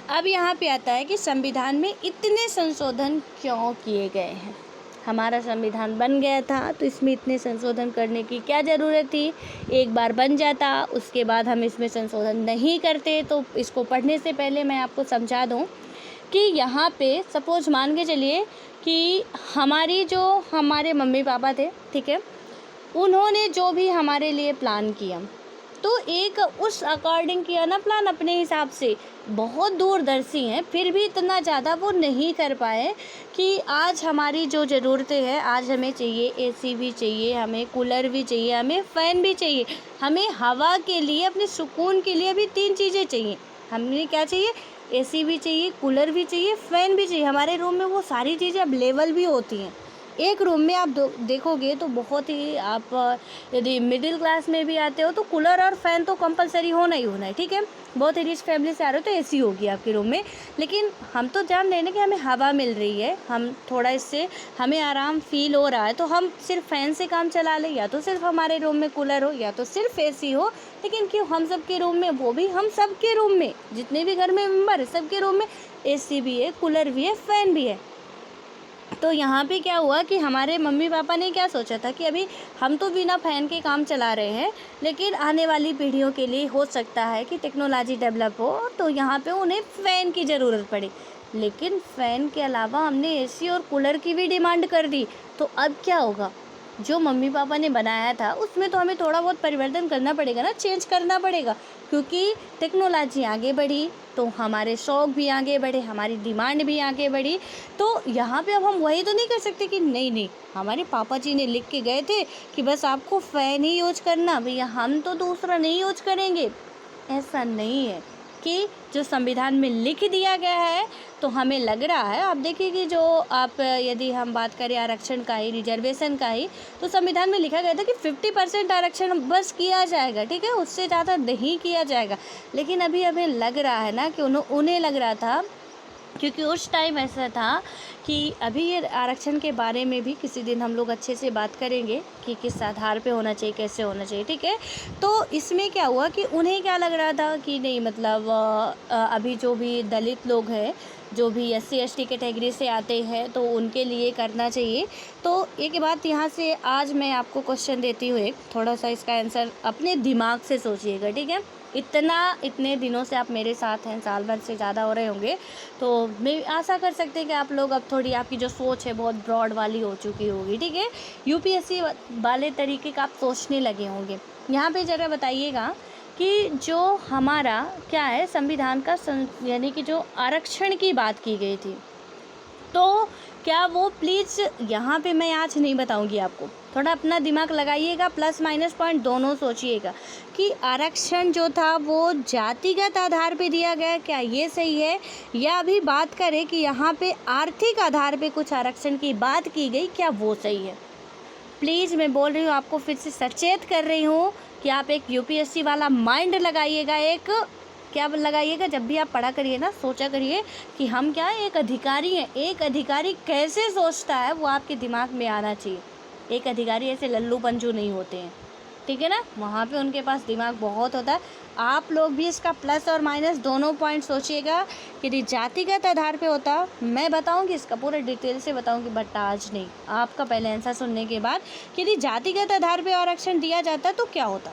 अब यहाँ पे आता है कि संविधान में इतने संशोधन क्यों किए गए हैं। हमारा संविधान बन गया था तो इसमें इतने संशोधन करने की क्या ज़रूरत थी। एक बार बन जाता उसके बाद हम इसमें संशोधन नहीं करते। तो इसको पढ़ने से पहले मैं आपको समझा दूँ कि यहाँ पे सपोज मान के चलिए कि हमारे मम्मी पापा थे, ठीक है, उन्होंने जो भी हमारे लिए प्लान किया तो एक उस अकॉर्डिंग किया ना प्लान अपने हिसाब से, बहुत दूरदर्शी हैं फिर भी इतना ज़्यादा वो नहीं कर पाए कि आज हमारी जो ज़रूरतें हैं, आज हमें चाहिए एसी भी चाहिए, हमें कूलर भी चाहिए, हमें फ़ैन भी चाहिए, हमें हवा के लिए अपने सुकून के लिए भी 3 चीज़ें चाहिए। हमें क्या चाहिए, एसी भी चाहिए, कूलर भी चाहिए, फ़ैन भी चाहिए। हमारे रूम में वो सारी चीज़ें अवेलेबल भी होती हैं। एक रूम में आप देखोगे तो बहुत ही, आप यदि मिडिल क्लास में भी आते हो तो कूलर और फ़ैन तो कंपलसरी होना ही होना है, ठीक है। बहुत ही रिच फैमिली से आ रहे हो तो एसी होगी आपके रूम में, लेकिन हम तो जान रहे हैं ना कि हमें हवा मिल रही है, हम थोड़ा इससे हमें आराम फील हो रहा है तो हम सिर्फ फ़ैन से काम चला लें, या तो सिर्फ हमारे रूम में कूलर हो या तो सिर्फ एसी हो। लेकिन क्यों हम सब के रूम में, वो भी हम सब के रूम में, जितने भी घर में मेम्बर है सबके रूम में एसी भी है, कूलर भी है, फ़ैन भी है। तो यहाँ पे क्या हुआ कि हमारे मम्मी पापा ने क्या सोचा था कि अभी हम तो बिना फ़ैन के काम चला रहे हैं, लेकिन आने वाली पीढ़ियों के लिए हो सकता है कि टेक्नोलॉजी डेवलप हो तो यहाँ पे उन्हें फ़ैन की ज़रूरत पड़ी। लेकिन फ़ैन के अलावा हमने एसी और कूलर की भी डिमांड कर दी। तो अब क्या होगा, जो मम्मी पापा ने बनाया था उसमें तो हमें थोड़ा बहुत परिवर्तन करना पड़ेगा ना, चेंज करना पड़ेगा, क्योंकि टेक्नोलॉजी आगे बढ़ी तो हमारे शौक़ भी आगे बढ़े, हमारी डिमांड भी आगे बढ़ी। तो यहाँ पे अब हम वही तो नहीं कर सकते कि नहीं हमारे पापा जी ने लिख के गए थे कि बस आपको फ़ैन ही यूज करना, भैया हम तो दूसरा नहीं यूज करेंगे। ऐसा नहीं है कि जो संविधान में लिख दिया गया है तो हमें लग रहा है। आप देखिए कि जो आप यदि हम बात करें आरक्षण का ही, रिजर्वेशन का ही, तो संविधान में लिखा गया था कि 50% आरक्षण बस किया जाएगा, ठीक है, उससे ज़्यादा नहीं किया जाएगा। लेकिन अभी हमें लग रहा है ना कि उन्हें लग रहा था, क्योंकि उस टाइम ऐसा था कि अभी ये आरक्षण के बारे में भी किसी दिन हम लोग अच्छे से बात करेंगे कि किस आधार पे होना चाहिए, कैसे होना चाहिए, ठीक है। तो इसमें क्या हुआ कि उन्हें क्या लग रहा था कि नहीं, मतलब अभी जो भी दलित लोग हैं, जो भी SC ST कैटेगरी से आते हैं तो उनके लिए करना चाहिए। तो एक बात यहाँ से आज मैं आपको क्वेश्चन देती हूँ, एक थोड़ा सा इसका आंसर अपने दिमाग से सोचिएगा, ठीक है। इतने दिनों से आप मेरे साथ हैं, साल भर से ज़्यादा हो रहे होंगे, तो मैं आशा कर सकते हैं कि आप लोग अब थोड़ी, आपकी जो सोच है बहुत ब्रॉड वाली हो चुकी होगी, ठीक है। UPSC वाले तरीके का आप सोचने लगे होंगे। यहाँ पे ज़रा बताइएगा कि जो हमारा क्या है संविधान का यानी कि जो आरक्षण की बात की गई थी, तो क्या वो प्लीज़ यहाँ पे मैं आज नहीं बताऊँगी आपको, थोड़ा अपना दिमाग लगाइएगा, प्लस माइनस पॉइंट दोनों सोचिएगा कि आरक्षण जो था वो जातिगत आधार पे दिया गया, क्या ये सही है, या अभी बात करें कि यहाँ पे आर्थिक आधार पे कुछ आरक्षण की बात की गई, क्या वो सही है। प्लीज़ मैं बोल रही हूँ, आपको फिर से सचेत कर रही हूँ कि आप एक UPSC वाला माइंड लगाइएगा। एक क्या लगाइएगा, जब भी आप पढ़ा करिए ना, सोचा करिए कि हम क्या है, एक अधिकारी हैं। एक अधिकारी कैसे सोचता है वो आपके दिमाग में आना चाहिए। एक अधिकारी ऐसे लल्लू पंजू नहीं होते हैं, ठीक है ना, वहाँ पे उनके पास दिमाग बहुत होता है। आप लोग भी इसका प्लस और माइनस दोनों पॉइंट सोचिएगा कि यदि जातिगत आधार पे होता, मैं बताऊंगी इसका पूरा डिटेल से बताऊंगी, बट आज नहीं। आपका पहले आंसर सुनने के बाद कि यदि जातिगत आधार पे आरक्षण दिया जाता तो क्या होता,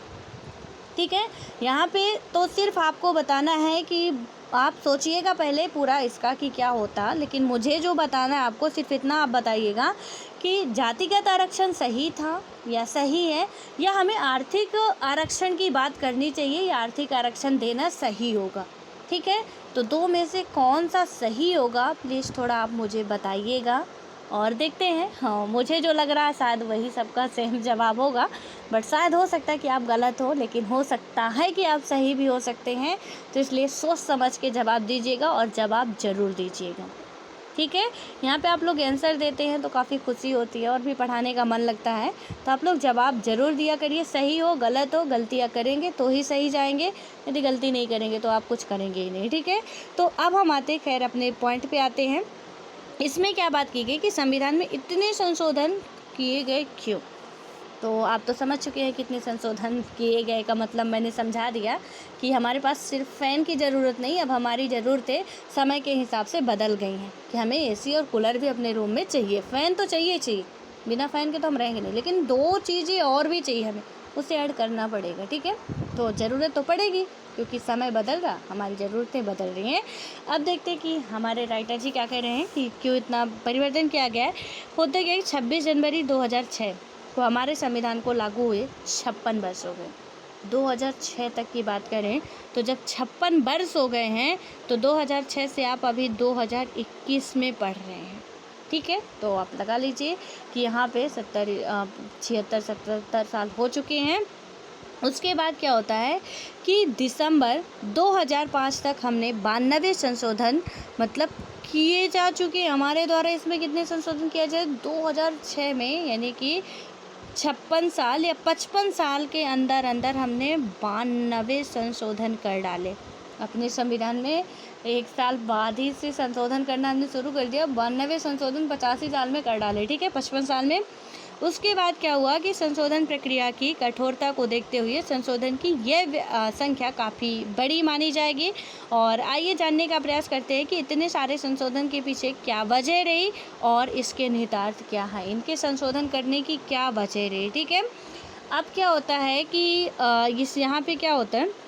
ठीक है। यहाँ पे तो सिर्फ आपको बताना है कि आप सोचिएगा पहले पूरा इसका कि क्या होता, लेकिन मुझे जो बताना है आपको सिर्फ इतना आप बताइएगा कि जातिगत आरक्षण सही था या सही है, या हमें आर्थिक आरक्षण की बात करनी चाहिए या आर्थिक आरक्षण देना सही होगा। ठीक है, तो दो में से कौन सा सही होगा प्लीज़ थोड़ा आप मुझे बताइएगा और देखते हैं। हाँ, मुझे जो लग रहा है शायद वही सबका सेम जवाब होगा, बट शायद हो सकता है कि आप गलत हो, लेकिन हो सकता है कि आप सही भी हो सकते हैं। तो इसलिए सोच समझ के जवाब दीजिएगा और जवाब ज़रूर दीजिएगा। ठीक है, यहाँ पे आप लोग आंसर देते हैं तो काफ़ी खुशी होती है और भी पढ़ाने का मन लगता है। तो आप लोग जवाब ज़रूर दिया करिए, सही हो गलत हो, गलतियाँ करेंगे तो ही सही जाएंगे, यदि गलती नहीं करेंगे तो आप कुछ करेंगे ही नहीं। ठीक है, तो अब हम आते खैर अपने पॉइंट पे आते हैं। इसमें क्या बात की गई कि संविधान में इतने संशोधन किए गए क्यों। तो आप तो समझ चुके हैं कितने संशोधन किए गए का मतलब मैंने समझा दिया कि हमारे पास सिर्फ फ़ैन की ज़रूरत नहीं, अब हमारी ज़रूरतें समय के हिसाब से बदल गई हैं कि हमें एसी और कूलर भी अपने रूम में चाहिए। फ़ैन तो चाहिए, बिना फ़ैन के तो हम रहेंगे नहीं, लेकिन दो चीज़ें और भी चाहिए हमें, उसे ऐड करना पड़ेगा। ठीक है, तो ज़रूरत तो पड़ेगी क्योंकि समय बदल रहा, हमारी ज़रूरतें बदल रही हैं। अब देखते हैं कि हमारे राइटर जी क्या कह रहे हैं कि क्यों इतना परिवर्तन किया गया है। होते गए 26 जनवरी 2006 को हमारे संविधान को लागू हुए 56 वर्ष हो गए। 2006 तक की बात करें तो जब 56 वर्ष हो गए हैं तो 2006 से आप अभी 2021 में पढ़ रहे हैं। ठीक है, तो आप लगा लीजिए कि यहाँ पे 76 साल हो चुके हैं। उसके बाद क्या होता है कि दिसंबर 2005 तक हमने 92 संशोधन मतलब किए जा चुके। हमारे द्वारा इसमें कितने संशोधन किया जाए 2006 में, यानी कि 56 साल या 55 साल के अंदर अंदर हमने 92 संशोधन कर डाले अपने संविधान में। एक साल बाद ही से संशोधन करना हमने शुरू कर दिया, 92 संशोधन 85 साल में कर डाले। ठीक है, 55 साल में। उसके बाद क्या हुआ कि संशोधन प्रक्रिया की कठोरता को देखते हुए संशोधन की यह संख्या काफ़ी बड़ी मानी जाएगी। और आइए जानने का प्रयास करते हैं कि इतने सारे संशोधन के पीछे क्या वजह रही और इसके निहितार्थ क्या है, इनके संशोधन करने की क्या वजह रही। ठीक है, अब क्या होता है कि इस यहाँ पे क्या होता है,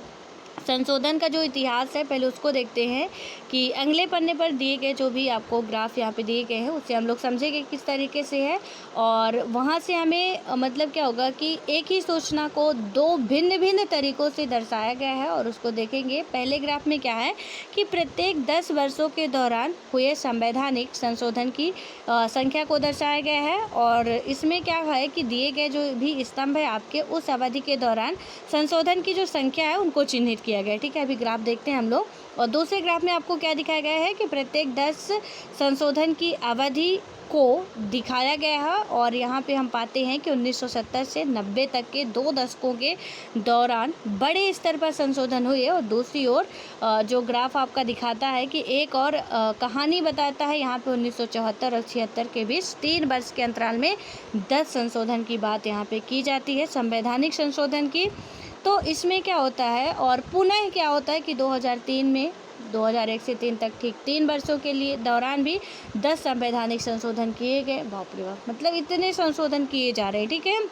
संशोधन का जो इतिहास है पहले उसको देखते हैं कि अगले पन्ने पर दिए गए जो भी आपको ग्राफ यहाँ पे दिए गए हैं उससे हम लोग समझेंगे किस तरीके से है। और वहाँ से हमें मतलब क्या होगा कि एक ही सूचना को दो भिन्न भिन्न तरीक़ों से दर्शाया गया है और उसको देखेंगे। पहले ग्राफ में क्या है कि प्रत्येक 10 वर्षों के दौरान हुए संवैधानिक संशोधन की संख्या को दर्शाया गया है। और इसमें क्या है कि दिए गए जो भी स्तंभ है आपके उस अवधि के दौरान संशोधन की जो संख्या है उनको चिन्हित किया गया। ठीक है, अभी ग्राफ देखते हैं हम लोग। और दूसरे ग्राफ में आपको क्या दिखाया गया है कि प्रत्येक 10 संशोधन की अवधि को दिखाया गया है। और यहाँ पे हम पाते हैं कि 1970 से 90 तक के 2 दशकों के दौरान बड़े स्तर पर संशोधन हुए। और दूसरी ओर जो ग्राफ आपका दिखाता है कि एक और कहानी बताता है, यहाँ पे 1974 और 76 के बीच 3 वर्ष के अंतराल में 10 संशोधन की बात यहाँ पे की जाती है, संवैधानिक संशोधन की। तो इसमें क्या होता है और पुनः क्या होता है कि 2003 में 2001 से 3 तक ठीक 3 वर्षों के लिए दौरान भी 10 संवैधानिक संशोधन किए गए। बाप रे बाप, मतलब इतने संशोधन किए जा रहे हैं। ठीक है,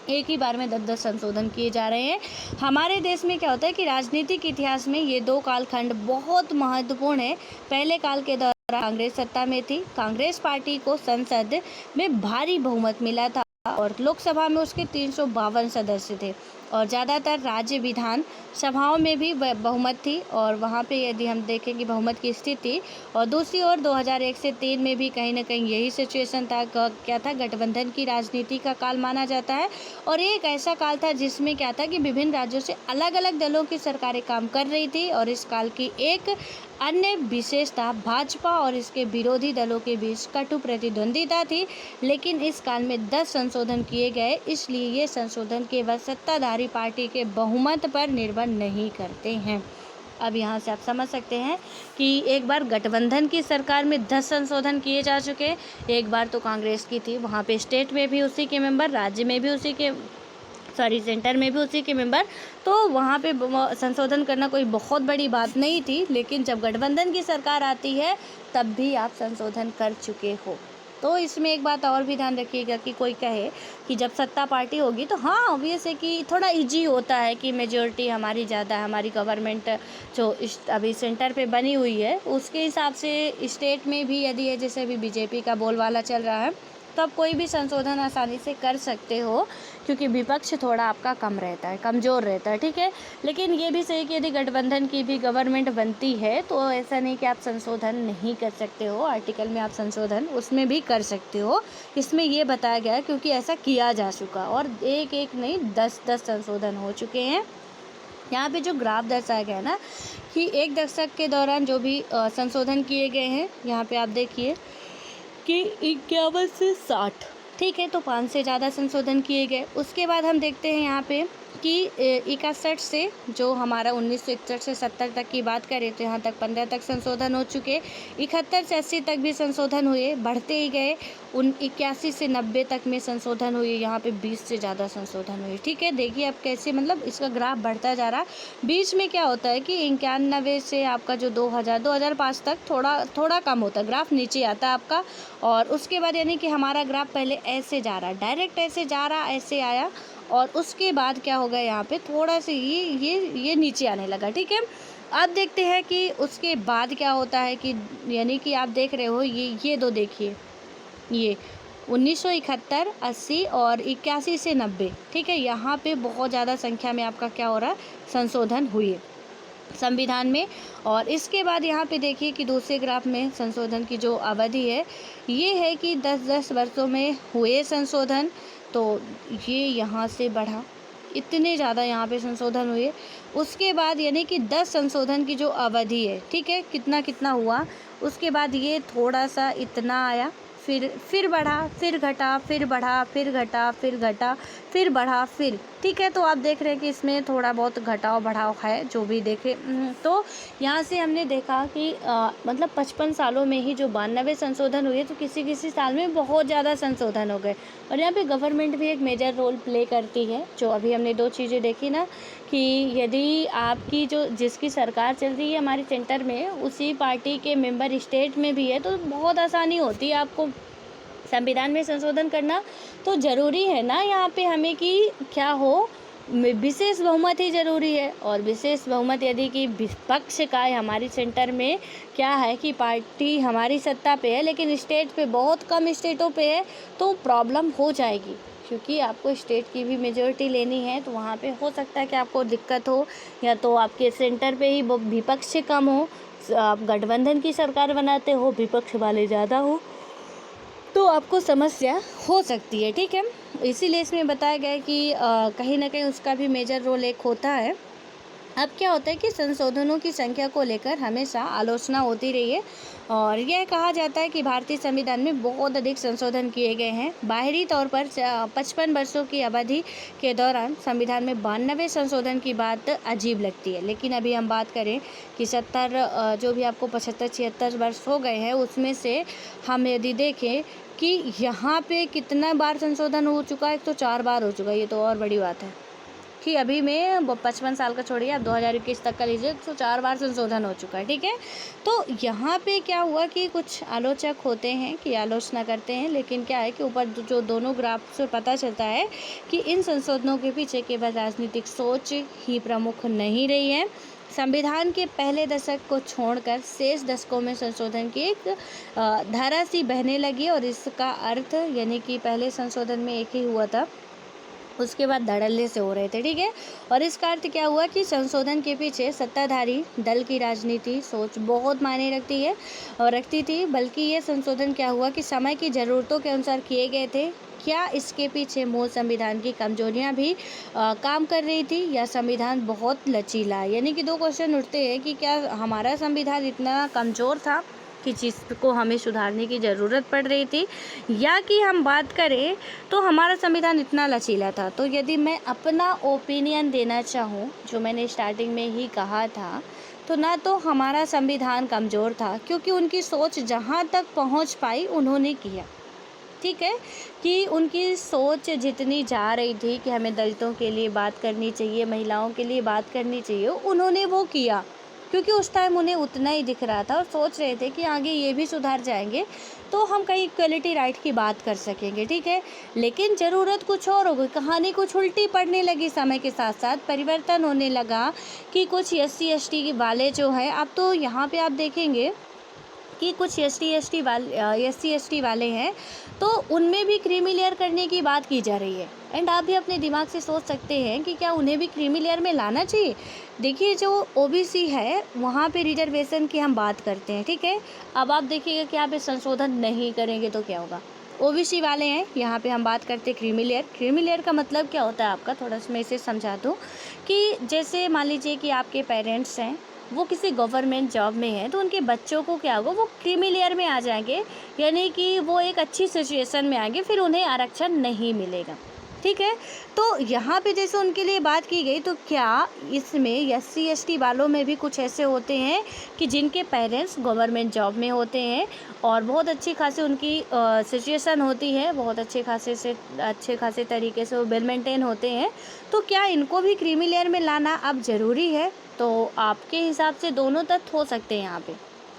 एक ही बार में 10-10 संशोधन किए जा रहे हैं। हमारे देश में क्या होता है कि राजनीतिक इतिहास में ये 2 कालखंड बहुत महत्वपूर्ण है। पहले काल के दौरान कांग्रेस सत्ता में थी, कांग्रेस पार्टी को संसद में भारी बहुमत मिला था और लोकसभा में उसके 352 सदस्य थे और ज़्यादातर राज्य विधान सभाओं में भी बहुमत थी और वहाँ पे यदि हम देखें कि बहुमत की स्थिति। और दूसरी ओर 2001 से 3 में भी कहीं ना कहीं यही सिचुएशन था। क्या था, गठबंधन की राजनीति का काल माना जाता है। और ये एक ऐसा काल था जिसमें क्या था कि विभिन्न राज्यों से अलग अलग दलों की सरकारें काम कर रही थी। और इस काल की एक अन्य विशेषता भाजपा और इसके विरोधी दलों के बीच कटु प्रतिद्वंदिता थी। लेकिन इस काल में 10 संशोधन किए गए, इसलिए ये संशोधन केवल सत्ताधारी पार्टी के बहुमत पर निर्भर नहीं करते हैं। अब यहाँ से आप समझ सकते हैं कि एक बार गठबंधन की सरकार में 10 संशोधन किए जा चुके, एक बार तो कांग्रेस की थी, वहाँ पे स्टेट में भी उसी के मेंबर, राज्य में भी उसी के सेंटर में भी उसी के मेंबर, तो वहाँ पे संशोधन करना कोई बहुत बड़ी बात नहीं थी। लेकिन जब गठबंधन की सरकार आती है तब भी आप संशोधन कर चुके हो। तो इसमें एक बात और भी ध्यान रखिएगा कि कोई कहे कि जब सत्ता पार्टी होगी तो हाँ ऑब्वियस है कि थोड़ा इजी होता है कि मेजॉरिटी हमारी ज़्यादा है, हमारी गवर्नमेंट जो अभी सेंटर पे बनी हुई है उसके हिसाब से स्टेट में भी यदि है, जैसे अभी बीजेपी का बोलबाला चल रहा है, तो आप कोई भी संशोधन आसानी से कर सकते हो क्योंकि विपक्ष थोड़ा आपका कम रहता है, कमज़ोर रहता है, ठीक है। लेकिन ये भी सही कि यदि गठबंधन की भी गवर्नमेंट बनती है तो ऐसा नहीं कि आप संशोधन नहीं कर सकते हो, आर्टिकल में आप संशोधन उसमें भी कर सकते हो। इसमें ये बताया गया क्योंकि ऐसा किया जा चुका और एक एक नहीं 10-10 संशोधन हो चुके हैं। यहाँ पे जो ग्राफ दर्शाया गया है ना कि एक दशक के दौरान जो भी संशोधन किए गए हैं, यहाँ पे आप देखिए कि 51 से 60, ठीक है, तो 5 से ज़्यादा संशोधन किए गए। उसके बाद हम देखते हैं यहाँ पे कि 61 से जो हमारा 1961 से 70 तक की बात करें तो यहाँ तक 15 तक संशोधन हो चुके। 71 से 80 तक भी संशोधन हुए, बढ़ते ही गए। 81 से 90 तक में संशोधन हुए, यहाँ पे 20 से ज़्यादा संशोधन हुए, ठीक है। देखिए अब कैसे मतलब इसका ग्राफ बढ़ता जा रहा। बीच में क्या होता है कि 91 से आपका जो 2005 तक थोड़ा कम होता है, ग्राफ नीचे आता है आपका। और उसके बाद यानी कि हमारा ग्राफ पहले ऐसे जा रहा, डायरेक्ट ऐसे जा रहा, ऐसे आया और उसके बाद क्या होगा यहाँ पे थोड़ा सा ये नीचे आने लगा, ठीक है। अब देखते हैं कि उसके बाद क्या होता है कि यानी कि आप देख रहे हो ये दो देखिए, ये 1971, 80 और 81 से 90, ठीक है। यहाँ पे बहुत ज़्यादा संख्या में आपका क्या हो रहा है, संशोधन हुए संविधान में। और इसके बाद यहाँ पे देखिए कि दूसरे ग्राफ में संशोधन की जो अवधि है ये है कि 10-10 वर्षों में हुए संशोधन, तो ये यहाँ से बढ़ा, इतने ज़्यादा यहाँ पे संशोधन हुए। उसके बाद यानी कि 10 संशोधन की जो अवधि है, ठीक है, कितना कितना हुआ। उसके बाद ये थोड़ा सा इतना आया, फिर बढ़ा, फिर घटा, फिर बढ़ा, फिर घटा, फिर घटा, फिर बढ़ा, फिर, ठीक है। तो आप देख रहे हैं कि इसमें थोड़ा बहुत घटाव बढ़ाव है जो भी देखे। तो यहाँ से हमने देखा कि मतलब 55 सालों में ही जो 92 संशोधन हुए, तो किसी किसी साल में बहुत ज़्यादा संशोधन हो गए। और यहाँ पे गवर्नमेंट भी एक मेजर रोल प्ले करती है। जो अभी हमने दो चीज़ें देखी ना कि यदि आपकी जो जिसकी सरकार चल रही है हमारे सेंटर में, उसी पार्टी के मेंबर स्टेट में भी है, तो बहुत आसानी होती है आपको संविधान में संशोधन करना। तो ज़रूरी है ना यहाँ पे हमें कि क्या हो, विशेष बहुमत ही ज़रूरी है। और विशेष बहुमत यदि कि विपक्ष का है, हमारी सेंटर में क्या है कि पार्टी हमारी सत्ता पे है लेकिन स्टेट पे बहुत कम स्टेटों पे है, तो प्रॉब्लम हो जाएगी। क्योंकि आपको स्टेट की भी मेजॉरिटी लेनी है, तो वहाँ पे हो सकता है कि आपको दिक्कत हो, या तो आपके सेंटर पे ही विपक्ष कम हो, आप गठबंधन की सरकार बनाते हो, विपक्ष वाले ज़्यादा हो, तो आपको समस्या हो सकती है, ठीक है। इसीलिए इसमें बताया गया है कि कहीं ना कहीं उसका भी मेजर रोल एक होता है। अब क्या होता है कि संशोधनों की संख्या को लेकर हमेशा आलोचना होती रही है और यह कहा जाता है कि भारतीय संविधान में बहुत अधिक संशोधन किए गए हैं। बाहरी तौर पर 55 वर्षों की अवधि के दौरान संविधान में 92 संशोधन की बात अजीब लगती है, लेकिन अभी हम बात करें कि 70 जो भी आपको 75-76 वर्ष हो गए हैं, उसमें से हम यदि देखें कि यहाँ पे कितना बार संशोधन हो चुका है, तो 4 बार हो चुका है। ये तो और बड़ी बात है कि अभी में 55 साल का छोड़िए, आप 2021 तक का लीजिए, तो 4 बार संशोधन हो चुका है, ठीक है। तो यहाँ पे क्या हुआ कि कुछ आलोचक होते हैं कि आलोचना करते हैं, लेकिन क्या है कि ऊपर जो दोनों ग्राफ से पता चलता है कि इन संशोधनों के पीछे केवल राजनीतिक सोच ही प्रमुख नहीं रही है। संविधान के पहले दशक को छोड़कर शेष दशकों में संशोधन की एक धारा सी बहने लगी और इसका अर्थ यानी कि पहले संशोधन में एक ही हुआ था, उसके बाद धड़ल्ले से हो रहे थे, ठीक है। और इसका अर्थ क्या हुआ कि संशोधन के पीछे सत्ताधारी दल की राजनीति सोच बहुत मायने रखती थी। बल्कि ये संशोधन क्या हुआ कि समय की ज़रूरतों के अनुसार किए गए थे। क्या इसके पीछे मूल संविधान की कमजोरियां भी काम कर रही थी, या संविधान बहुत लचीला है? यानी कि दो क्वेश्चन उठते हैं कि क्या हमारा संविधान इतना कमज़ोर था कि जिसको हमें सुधारने की ज़रूरत पड़ रही थी, या कि हम बात करें तो हमारा संविधान इतना लचीला था। तो यदि मैं अपना ओपिनियन देना चाहूँ, जो मैंने स्टार्टिंग में ही कहा था, तो ना तो हमारा संविधान कमज़ोर था, क्योंकि उनकी सोच जहाँ तक पहुँच पाई उन्होंने किया, ठीक है, कि उनकी सोच जितनी जा रही थी कि हमें दलितों के लिए बात करनी चाहिए, महिलाओं के लिए बात करनी चाहिए, उन्होंने वो किया, क्योंकि उस टाइम उन्हें उतना ही दिख रहा था और सोच रहे थे कि आगे ये भी सुधार जाएंगे तो हम कहीं इक्वलिटी राइट की बात कर सकेंगे, ठीक है। लेकिन ज़रूरत कुछ और हो गई, कहानी कुछ उल्टी पड़ने लगी। समय के साथ साथ परिवर्तन होने लगा कि कुछ SC ST वाले जो है, अब तो यहाँ पे आप देखेंगे कि कुछ SC ST वाले हैं तो उनमें भी क्रीमी लेयर करने की बात की जा रही है। एंड आप भी अपने दिमाग से सोच सकते हैं कि क्या उन्हें भी क्रीमी लेयर में लाना चाहिए। देखिए, जो OBC है वहाँ पे रिजर्वेशन की हम बात करते हैं, ठीक है। अब आप देखिएगा कि यहाँ पे संशोधन नहीं करेंगे तो क्या होगा। OBC वाले हैं, यहाँ पे हम बात करते हैं क्रीमी लेयर। क्रीमी लेयर का मतलब क्या होता है आपका, थोड़ा सा मैं इसे समझा दूँ कि जैसे मान लीजिए कि आपके पेरेंट्स हैं, वो किसी गवर्नमेंट जॉब में है तो उनके बच्चों को क्या होगा, वो क्रीमी लेयर में आ जाएंगे, यानी कि वो एक अच्छी सिचुएशन में आएंगे, फिर उन्हें आरक्षण नहीं मिलेगा, ठीक है। तो यहाँ पे जैसे उनके लिए बात की गई, तो क्या इसमें SC ST वालों में भी कुछ ऐसे होते हैं कि जिनके पेरेंट्स गवर्नमेंट जॉब में होते हैं और बहुत अच्छी खासी उनकी सिचुएशन होती है, बहुत अच्छे खासे तरीके से वो वेल मेंटेन होते हैं, तो क्या इनको भी क्रीमी लेयर में लाना अब ज़रूरी है। तो आपके हिसाब से दोनों तथ्य हो सकते हैं। यहाँ पे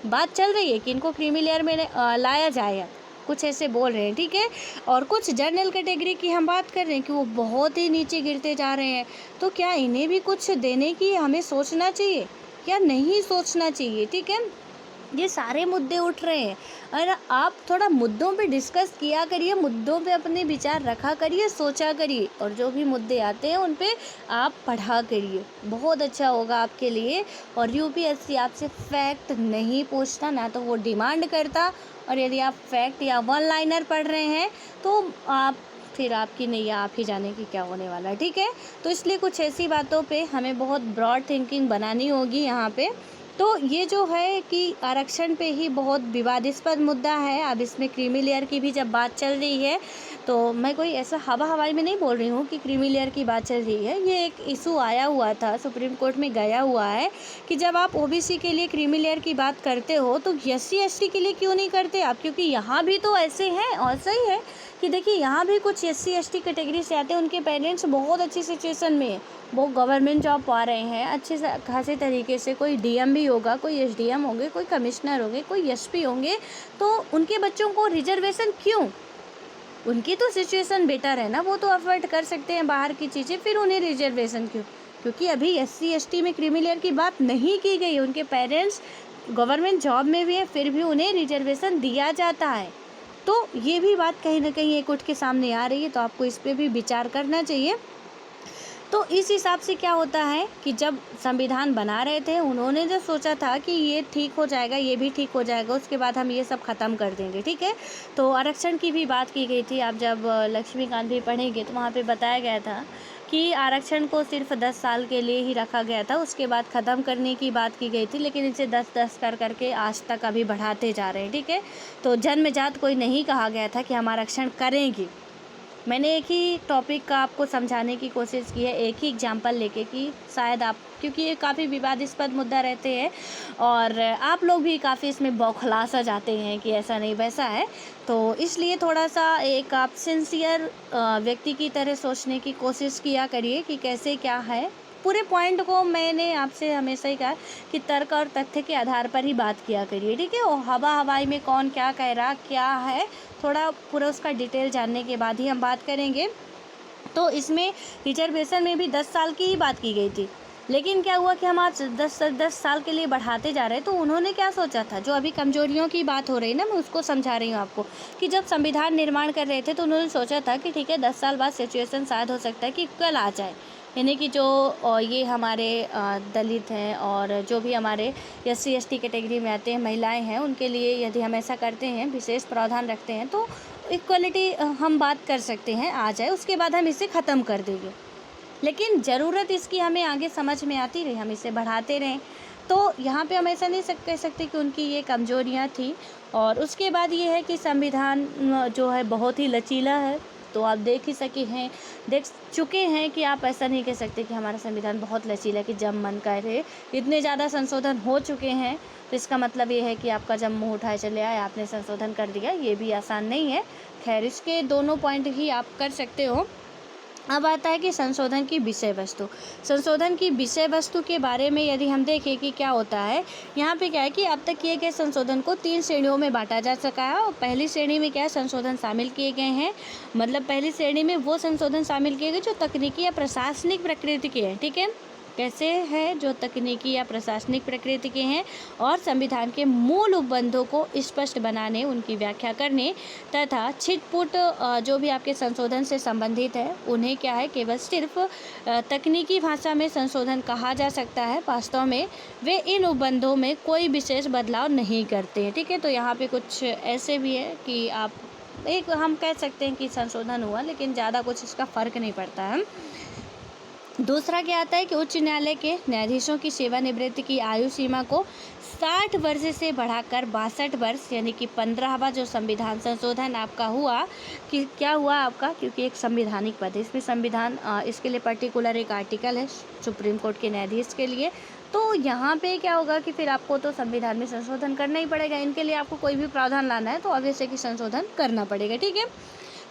बात चल रही है कि इनको क्रीमी लेयर में लाया जाए, कुछ ऐसे बोल रहे हैं, ठीक है। और कुछ जनरल कैटेगरी की हम बात कर रहे हैं कि वो बहुत ही नीचे गिरते जा रहे हैं, तो क्या इन्हें भी कुछ देने की हमें सोचना चाहिए या नहीं सोचना चाहिए, ठीक है। ये सारे मुद्दे उठ रहे हैं और आप थोड़ा मुद्दों पे डिस्कस किया करिए, मुद्दों पे अपने विचार रखा करिए, सोचा करिए, और जो भी मुद्दे आते हैं उन पे आप पढ़ा करिए, बहुत अच्छा होगा आपके लिए। और UPSC आपसे फैक्ट नहीं पूछता, ना तो वो डिमांड करता, और यदि आप फैक्ट या वन लाइनर पढ़ रहे हैं तो फिर आपकी नैया आप ही जाने की क्या होने वाला है, ठीक है। तो इसलिए कुछ ऐसी बातों पे हमें बहुत ब्रॉड थिंकिंग बनानी होगी यहाँ पे। तो ये जो है कि आरक्षण पे ही बहुत विवादास्पद मुद्दा है। अब इसमें क्रीमी लेयर की भी जब बात चल रही है, तो मैं कोई ऐसा हवाई में नहीं बोल रही हूँ कि क्रीमी लेयर की बात चल रही है। ये एक इशू आया हुआ था, सुप्रीम कोर्ट में गया हुआ है कि जब आप OBC के लिए क्रीमी लेयर की बात करते हो तो SC ST के लिए क्यों नहीं करते आप, क्योंकि यहाँ भी तो ऐसे हैं। और सही है कि देखिए, यहाँ भी कुछ SC ST कैटेगरी से आते हैं, उनके पेरेंट्स बहुत अच्छी सिचुएशन में है, वो गवर्नमेंट जॉब पा रहे हैं अच्छे खासे तरीके से, कोई DM भी होगा, कोई SDM होंगे, कोई कमिश्नर होंगे, कोई SP होंगे, तो उनके बच्चों को रिजर्वेशन क्यों। उनकी तो सिचुएशन बेटर है ना, वो तो अफोर्ड कर सकते हैं बाहर की चीज़ें, फिर उन्हें रिजर्वेशन क्यों। क्योंकि अभी SC ST में क्रीमी लेयर की बात नहीं की गई, उनके पेरेंट्स गवर्नमेंट जॉब में भी है, फिर भी उन्हें रिजर्वेशन दिया जाता है। तो ये भी बात कहीं ना कहीं एक उठ के सामने आ रही है, तो आपको इस पर भी विचार करना चाहिए। तो इस हिसाब से क्या होता है कि जब संविधान बना रहे थे, उन्होंने जो सोचा था कि ये ठीक हो जाएगा, ये भी ठीक हो जाएगा, उसके बाद हम ये सब ख़त्म कर देंगे, ठीक है। तो आरक्षण की भी बात की गई थी। आप जब लक्ष्मीकांत भी पढ़ेंगे तो वहाँ पे बताया गया था कि आरक्षण को सिर्फ 10 साल के लिए ही रखा गया था, उसके बाद ख़त्म करने की बात की गई थी, लेकिन इसे 10-10 करके आज तक अभी बढ़ाते जा रहे हैं, ठीक है। तो जन्मजात कोई नहीं कहा गया था कि हम आरक्षण करेंगे। मैंने एक ही टॉपिक का आपको समझाने की कोशिश की है, एक ही एग्जांपल लेके, कि शायद आप, क्योंकि ये काफ़ी विवादास्पद मुद्दा रहते हैं और आप लोग भी काफ़ी इसमें बौखला सा जाते हैं कि ऐसा नहीं वैसा है, तो इसलिए थोड़ा सा एक आप सिंसियर व्यक्ति की तरह सोचने की कोशिश किया करिए कि कैसे क्या है। पूरे पॉइंट को मैंने आपसे हमेशा ही कहा कि तर्क और तथ्य के आधार पर ही बात किया करिए, ठीक है। और हवाई में कौन क्या कह रहा क्या है, थोड़ा पूरा उसका डिटेल जानने के बाद ही हम बात करेंगे। तो इसमें रिजर्वेशन में भी 10 साल की ही बात की गई थी, लेकिन क्या हुआ कि हम आज 10 साल के लिए बढ़ाते जा रहे हैं। तो उन्होंने क्या सोचा था, जो अभी कमजोरियों की बात हो रही है ना, मैं उसको समझा रही हूँ आपको, कि जब संविधान निर्माण कर रहे थे तो उन्होंने सोचा था कि ठीक है, 10 साल बाद सिचुएशन शायद हो सकता है कि कल आ जाए, यानी कि जो ये हमारे दलित हैं और जो भी हमारे SC ST कैटेगरी में आते हैं, महिलाएं हैं, उनके लिए यदि हम ऐसा करते हैं, विशेष प्रावधान रखते हैं, तो इक्वलिटी हम बात कर सकते हैं, आ जाए, उसके बाद हम इसे ख़त्म कर देंगे। लेकिन ज़रूरत इसकी हमें आगे समझ में आती रही, हम इसे बढ़ाते रहें। तो यहाँ पे हम ऐसा नहीं कह सकते कि उनकी ये कमजोरियाँ थी। और उसके बाद ये है कि संविधान जो है बहुत ही लचीला है, तो आप देख चुके हैं कि आप ऐसा नहीं कह सकते कि हमारा संविधान बहुत लचीला है कि जब मन करे। इतने ज़्यादा संशोधन हो चुके हैं, तो इसका मतलब ये है कि आपका जब मुँह उठाए चले आए, आपने संशोधन कर दिया, ये भी आसान नहीं है। खैर, इसके दोनों पॉइंट ही आप कर सकते हो। अब आता है कि संशोधन की विषय वस्तु। संशोधन की विषय वस्तु के बारे में यदि हम देखें कि क्या होता है, यहाँ पे क्या है कि अब तक किए गए संशोधन को 3 श्रेणियों में बांटा जा सका है। और पहली श्रेणी में क्या है, संशोधन शामिल किए गए हैं, मतलब पहली श्रेणी में वो संशोधन शामिल किए गए जो तकनीकी या प्रशासनिक प्रकृति के हैं। ठीक है, कैसे है, जो तकनीकी या प्रशासनिक प्रकृति के हैं और संविधान के मूल उपबंधों को स्पष्ट बनाने, उनकी व्याख्या करने तथा छिटपुट जो भी आपके संशोधन से संबंधित है उन्हें क्या है, केवल सिर्फ तकनीकी भाषा में संशोधन कहा जा सकता है। वास्तव में वे इन उपबंधों में कोई विशेष बदलाव नहीं करते हैं। ठीक है, तो यहाँ पे कुछ ऐसे भी है कि आप एक हम कह सकते हैं कि संशोधन हुआ, लेकिन ज़्यादा कुछ इसका फ़र्क नहीं पड़ता है। दूसरा क्या आता है कि उच्च न्यायालय के न्यायाधीशों की सेवानिवृत्ति की आयु सीमा को 60 वर्ष से बढ़ाकर 62 वर्ष, यानी कि 15वां जो संविधान संशोधन आपका हुआ, कि क्या हुआ आपका, क्योंकि एक संवैधानिक पद है इसमें, संविधान इसके लिए पर्टिकुलर एक आर्टिकल है सुप्रीम कोर्ट के न्यायाधीश के लिए। तो यहाँ पे क्या होगा कि फिर आपको तो संविधान में संशोधन करना ही पड़ेगा, इनके लिए आपको कोई भी प्रावधान लाना है तो ऑब्वियस है कि संशोधन करना पड़ेगा। ठीक है,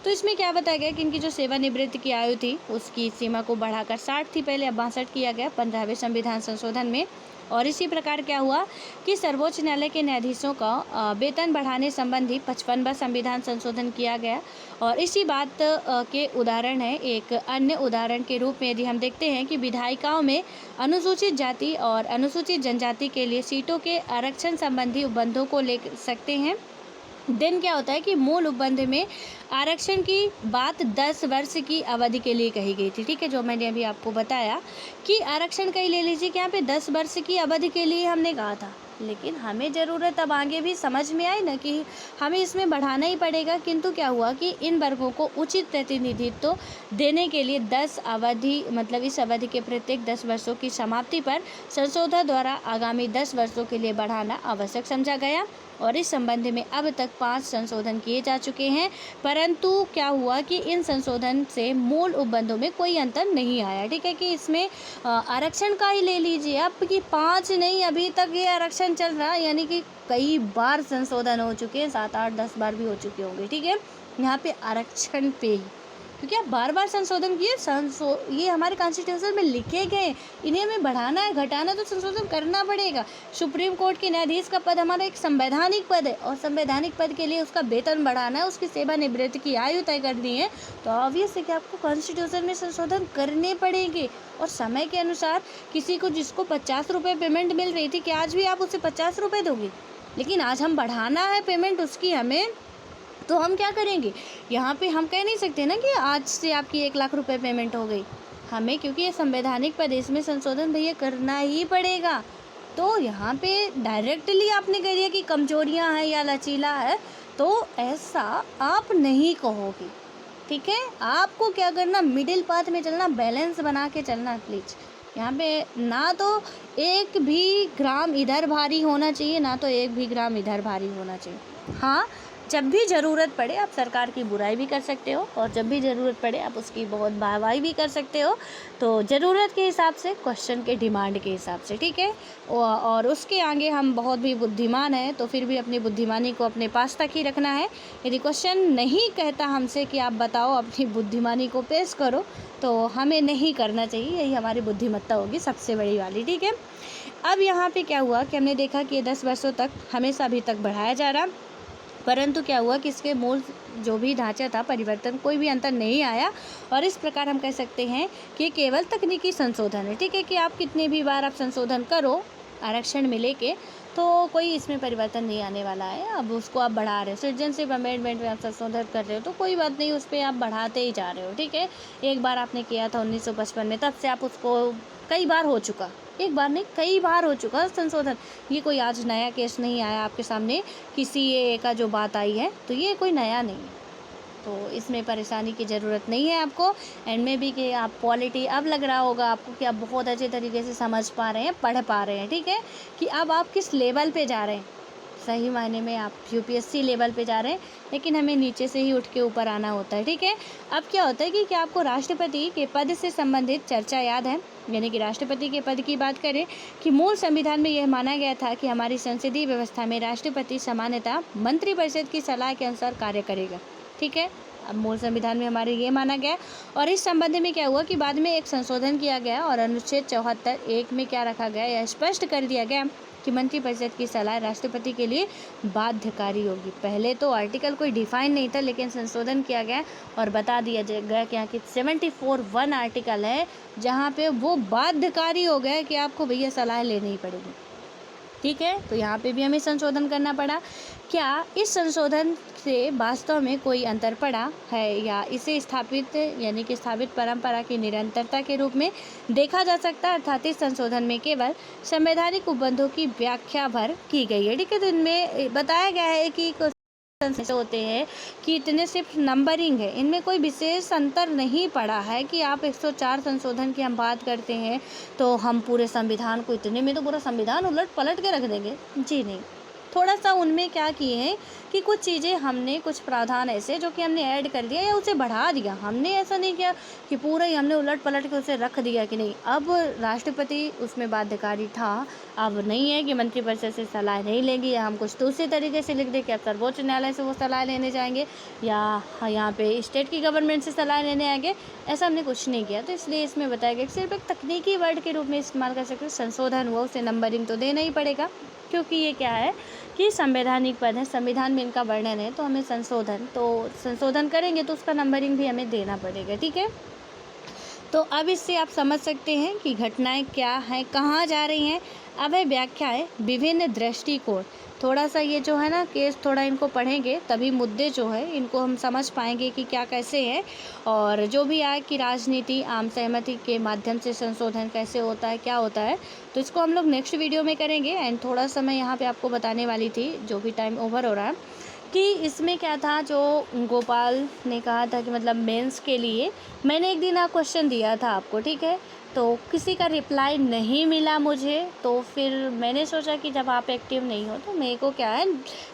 तो इसमें क्या बताया गया कि इनकी जो सेवानिवृत्ति की आयु थी उसकी सीमा को बढ़ाकर 60 थी पहले, अब 62 किया गया 15वें संविधान संशोधन में। और इसी प्रकार क्या हुआ कि सर्वोच्च न्यायालय के न्यायाधीशों का वेतन बढ़ाने संबंधी 55वां संविधान संशोधन किया गया। और इसी बात के उदाहरण है, एक अन्य उदाहरण के रूप में यदि हम देखते हैं कि विधायिकाओं में अनुसूचित जाति और अनुसूचित जनजाति के लिए सीटों के आरक्षण संबंधी उपबंधों को ले सकते हैं। दिन क्या होता है कि मूल उपबंध में आरक्षण की बात 10 वर्ष की अवधि के लिए कही गई थी। ठीक है, जो मैंने अभी आपको बताया कि आरक्षण का ही ले लीजिए कि यहाँ पे 10 वर्ष की अवधि के लिए हमने कहा था, लेकिन हमें ज़रूरत अब आगे भी समझ में आई ना कि हमें इसमें बढ़ाना ही पड़ेगा। किंतु क्या हुआ कि इन वर्गों को उचित प्रतिनिधित्व देने के लिए 10 अवधि, मतलब इस अवधि के प्रत्येक 10 वर्षों की समाप्ति पर संशोधन द्वारा आगामी 10 वर्षों के लिए बढ़ाना आवश्यक समझा गया। और इस संबंध में अब तक 5 संशोधन किए जा चुके हैं, परंतु क्या हुआ कि इन संशोधन से मूल उपबंधों में कोई अंतर नहीं आया। ठीक है, कि इसमें आरक्षण का ही ले लीजिए अब कि 5 नहीं, अभी तक ये आरक्षण चल रहा है, यानी कि कई बार संशोधन हो चुके हैं, 7, 8, 10 बार भी हो चुके होंगे। ठीक है, यहाँ पे आरक्षण पे ही, क्योंकि आप बार बार संशोधन किए, ये हमारे कॉन्स्टिट्यूशन में लिखे गए, इन्हें हमें बढ़ाना है घटाना तो संशोधन करना पड़ेगा। सुप्रीम कोर्ट के न्यायाधीश का पद हमारा एक संवैधानिक पद है और संवैधानिक पद के लिए उसका वेतन बढ़ाना है, उसकी सेवानिवृत्ति की आयु तय करनी है, तो ऑब्वियस है कि आपको कॉन्स्टिट्यूशन में संशोधन करने पड़ेंगे। और समय के अनुसार किसी को जिसको 50 रुपये पेमेंट मिल रही थी, कि आज भी आप उसे 50 रुपये दोगे, लेकिन आज हम बढ़ाना है पेमेंट उसकी हमें, तो हम क्या करेंगे, यहाँ पे हम कह नहीं सकते ना कि आज से आपकी 1 लाख रुपए पेमेंट हो गई हमें, क्योंकि ये संवैधानिक प्रदेश में संशोधन भैया करना ही पड़ेगा। तो यहाँ पे डायरेक्टली आपने कह दिया कि कमजोरियाँ हैं या लचीला है, तो ऐसा आप नहीं कहोगे। ठीक है, आपको क्या करना, मिडिल पाथ में चलना, बैलेंस बना के चलना। प्लीज़ यहाँ पे ना तो 1 भी ग्राम इधर भारी होना चाहिए, ना तो 1 भी ग्राम इधर भारी होना चाहिए। हाँ, जब भी ज़रूरत पड़े आप सरकार की बुराई भी कर सकते हो और जब भी ज़रूरत पड़े आप उसकी बहुत वाहवाही भी कर सकते हो, तो ज़रूरत के हिसाब से, क्वेश्चन के डिमांड के हिसाब से। ठीक है, और उसके आगे हम बहुत भी बुद्धिमान हैं तो फिर भी अपनी बुद्धिमानी को अपने पास तक ही रखना है। यदि क्वेश्चन नहीं कहता हमसे कि आप बताओ, अपनी बुद्धिमानी को पेश करो, तो हमें नहीं करना चाहिए, यही हमारी बुद्धिमत्ता होगी सबसे बड़ी वाली। ठीक है, अब यहाँ पे क्या हुआ कि हमने देखा कि 10 वर्षों तक हमेशा अभी तक बढ़ाया जा रहा, परंतु क्या हुआ कि इसके मूल जो भी ढांचा था, परिवर्तन, कोई भी अंतर नहीं आया। और इस प्रकार हम कह सकते हैं कि केवल तकनीकी संशोधन है। ठीक है, कि आप कितने भी बार आप संशोधन करो आरक्षण में लेके, तो कोई इसमें परिवर्तन नहीं आने वाला है। अब उसको आप बढ़ा रहे हो, सिटीजनशिप अमेंडमेंट में आप संशोधन कर रहे हो तो कोई बात नहीं, उस पर आप बढ़ाते ही जा रहे हो। ठीक है, एक बार आपने किया था 1955 में, तब से आप उसको, कई बार हो चुका, एक बार नहीं कई बार हो चुका संशोधन। ये कोई आज नया केस नहीं आया आपके सामने, किसी ये का जो बात आई है, तो ये कोई नया नहीं है, तो इसमें परेशानी की ज़रूरत नहीं है आपको। एंड में भी कि आप पॉलिटी, अब लग रहा होगा आपको कि आप बहुत अच्छे तरीके से समझ पा रहे हैं, पढ़ पा रहे हैं। ठीक है, कि अब आप किस लेवल पे जा रहे हैं, सही मायने में आप यूपीएससी लेवल पे जा रहे हैं, लेकिन हमें नीचे से ही उठ के ऊपर आना होता है। ठीक है, अब क्या होता है कि क्या आपको राष्ट्रपति के पद से संबंधित चर्चा याद है, यानी कि राष्ट्रपति के पद की बात करें कि मूल संविधान में यह माना गया था कि हमारी संसदीय व्यवस्था में राष्ट्रपति सामान्यतः मंत्रिपरिषद की सलाह के अनुसार कार्य करेगा। ठीक है, अब मूल संविधान में हमारे ये माना गया है। और इस संबंध में क्या हुआ कि बाद में एक संशोधन किया गया और अनुच्छेद 74(1) में क्या रखा गया, यह स्पष्ट कर दिया गया कि मंत्रिपरिषद की सलाह राष्ट्रपति के लिए बाध्यकारी होगी। पहले तो आर्टिकल कोई डिफाइन नहीं था, लेकिन संशोधन किया गया और बता दिया गया कि यहाँ की 74(1) आर्टिकल है जहाँ पे वो बाध्यकारी हो गया कि आपको भैया सलाह लेनी ही पड़ेगी। ठीक है, तो यहाँ पे भी हमें संशोधन करना पड़ा। क्या इस संशोधन से वास्तव में कोई अंतर पड़ा है या इसे स्थापित यानी कि स्थापित परंपरा की निरंतरता के रूप में देखा जा सकता है? अर्थात इस संशोधन में केवल संवैधानिक उपबंधों की व्याख्या भर की गई है। ठीक है, तो इनमें बताया गया है कि ऐसे होते हैं कि इतने सिर्फ नंबरिंग है, इनमें कोई विशेष अंतर नहीं पड़ा है कि आप 104 संशोधन की हम बात करते हैं तो हम पूरे संविधान को इतने में तो पूरा संविधान उलट पलट के रख देंगे। जी नहीं, थोड़ा सा उनमें क्या किए हैं कि कुछ चीज़ें हमने, कुछ प्रावधान ऐसे जो कि हमने ऐड कर दिया या उसे बढ़ा दिया। हमने ऐसा नहीं किया कि पूरा ही हमने उलट पलट के उसे रख दिया कि नहीं अब राष्ट्रपति उसमें बाध्यकारी था, अब नहीं है कि मंत्रिपरिषद से सलाह नहीं लेंगे, या हम कुछ दूसरे तरीके से लिख दें कि अब सर्वोच्च न्यायालय से वो सलाह लेने जाएंगे या यहाँ पे स्टेट की गवर्नमेंट से सलाह लेने आएंगे। ऐसा हमने कुछ नहीं किया। तो इसलिए इसमें बताया गया कि सिर्फ एक तकनीकी वर्ड के रूप में इस्तेमाल कर सकते, संशोधन हुआ उसे नंबरिंग तो देना ही पड़ेगा, क्योंकि ये क्या है कि संवैधानिक पद है, संविधान में इनका वर्णन है, तो हमें संशोधन करेंगे तो उसका नंबरिंग भी हमें देना पड़ेगा। ठीक है, तो अब इससे आप समझ सकते हैं कि घटनाएं क्या हैं, कहाँ जा रही हैं। अब है व्याख्याएं, विभिन्न दृष्टिकोण। थोड़ा सा ये जो है ना केस, थोड़ा इनको पढ़ेंगे तभी मुद्दे जो है इनको हम समझ पाएंगे कि क्या कैसे है, और जो भी आए कि राजनीति आम सहमति के माध्यम से संशोधन कैसे होता है, क्या होता है, तो इसको हम लोग नेक्स्ट वीडियो में करेंगे। एंड थोड़ा सा मैं यहाँ पे आपको बताने वाली थी, जो भी टाइम ओवर हो रहा है, कि इसमें क्या था जो गोपाल ने कहा था कि मतलब मेंस के लिए मैंने एक दिन क्वेश्चन दिया था आपको। ठीक है, तो किसी का रिप्लाई नहीं मिला मुझे, तो फिर मैंने सोचा कि जब आप एक्टिव नहीं हो तो मेरे को क्या है,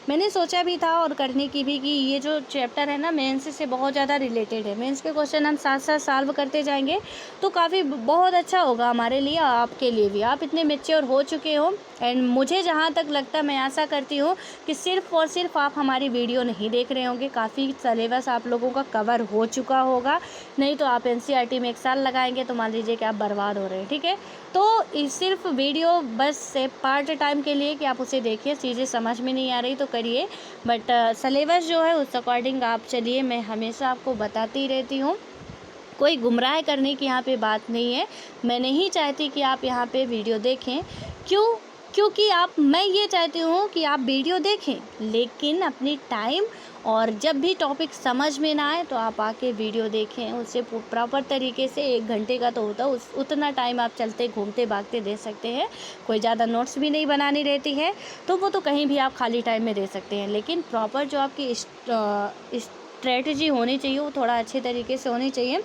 मैंने सोचा भी था और करने की भी कि ये जो चैप्टर है ना मेंस से बहुत ज़्यादा रिलेटेड है। मेंस के क्वेश्चन हम साथ साथ सॉल्व करते जाएंगे तो काफ़ी बहुत अच्छा होगा हमारे लिए, आपके लिए भी। आप इतने मैच्योर हो चुके हो एंड मुझे जहाँ तक लगता है, मैं आशा करती हूँ कि सिर्फ़ और सिर्फ आप हमारी वीडियो नहीं देख रहे होंगे, काफ़ी सिलेबस आप लोगों का कवर हो चुका होगा। नहीं तो आप एनसीईआरटी में 1 साल लगाएंगे तो मान लीजिए कि आप बर्बाद हो रहे हैं। ठीक है, तो सिर्फ वीडियो बस से पार्ट टाइम के लिए कि आप उसे देखिए, चीज़ें समझ में नहीं आ रही तो करिए, बट सिलेबस जो है उस अकॉर्डिंग आप चलिए। मैं हमेशा आपको बताती रहती हूँ, कोई गुमराह करने की यहाँ पे बात नहीं है। मैं नहीं चाहती कि आप यहाँ पे वीडियो देखें, क्योंकि मैं ये चाहती हूँ कि आप वीडियो देखें, लेकिन अपनी टाइम और जब भी टॉपिक समझ में ना आए तो आप आके वीडियो देखें, उसे प्रॉपर तरीके से। 1 घंटे का तो होता है, उतना टाइम आप चलते घूमते भागते दे सकते हैं। कोई ज़्यादा नोट्स भी नहीं बनानी रहती है, तो वो तो कहीं भी आप खाली टाइम में दे सकते हैं, लेकिन प्रॉपर जो आपकी स्ट्रेटजी होनी चाहिए वो थोड़ा अच्छे तरीके से होनी चाहिए।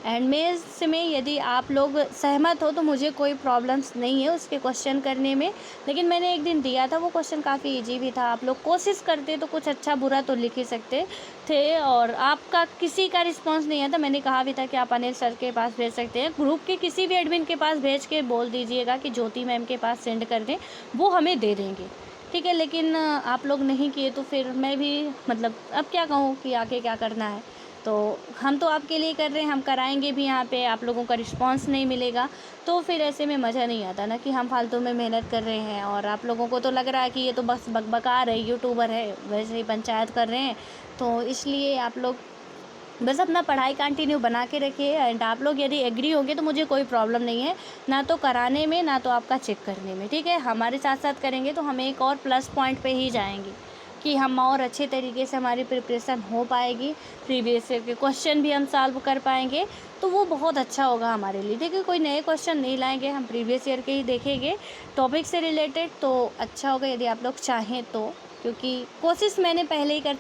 एंड में यदि आप लोग सहमत हो तो मुझे कोई प्रॉब्लम्स नहीं है उसके क्वेश्चन करने में, लेकिन मैंने एक दिन दिया था वो क्वेश्चन काफ़ी इजी भी था। आप लोग कोशिश करते तो कुछ अच्छा बुरा तो लिख ही सकते थे, और आपका किसी का रिस्पांस नहीं आता। मैंने कहा भी था कि आप अनिल सर के पास भेज सकते हैं, ग्रुप के किसी भी एडमिन के पास भेज के बोल दीजिएगा कि ज्योति मैम के पास सेंड कर दें, वो हमें दे देंगे। ठीक है, लेकिन आप लोग नहीं किए तो फिर मैं भी मतलब अब क्या कहूँ कि आगे क्या करना है। तो हम तो आपके लिए कर रहे हैं, हम कराएंगे भी। यहाँ पे आप लोगों का रिस्पांस नहीं मिलेगा तो फिर ऐसे में मज़ा नहीं आता ना, कि हम फालतू में मेहनत कर रहे हैं और आप लोगों को तो लग रहा है कि ये तो बस बकबका रहे यूट्यूबर है, वैसे ही पंचायत कर रहे हैं। तो इसलिए आप लोग बस अपना पढ़ाई कंटिन्यू बना के रखिए। एंड आप लोग यदि एग्री होंगे तो मुझे कोई प्रॉब्लम नहीं है, ना तो कराने में ना तो आपका चेक करने में। ठीक है, हमारे साथ साथ करेंगे तो हम एक और प्लस पॉइंट पे ही जाएंगे कि हम और अच्छे तरीके से हमारी प्रिपरेशन हो पाएगी, प्रीवियस ईयर के क्वेश्चन भी हम सॉल्व कर पाएंगे, तो वो बहुत अच्छा होगा हमारे लिए। ठीक है, कोई नए क्वेश्चन नहीं लाएंगे, हम प्रीवियस ईयर के ही देखेंगे टॉपिक से रिलेटेड, तो अच्छा होगा यदि आप लोग चाहें तो, क्योंकि कोशिश मैंने पहले ही कर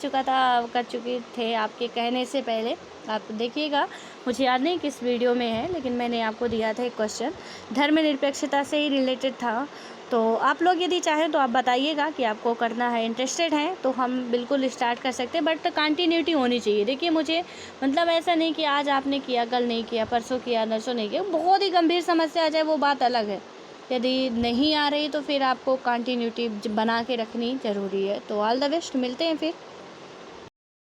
चुकी थे आपके कहने से पहले। आप देखिएगा, मुझे याद नहीं किस वीडियो में है, लेकिन मैंने आपको दिया था एक क्वेश्चन, धर्मनिरपेक्षता से ही रिलेटेड था। तो आप लोग यदि चाहें तो आप बताइएगा कि आपको करना है, इंटरेस्टेड हैं तो हम बिल्कुल स्टार्ट कर सकते हैं, बट कंटिन्यूटी होनी चाहिए। देखिए मुझे मतलब ऐसा नहीं कि आज आपने किया कल नहीं किया, परसों किया नरसों नहीं किया, बहुत ही गंभीर समस्या आ जाए वो बात अलग है। यदि नहीं आ रही तो फिर आपको कंटिन्यूटी बना के रखनी ज़रूरी है। तो ऑल द बेस्ट, मिलते हैं फिर।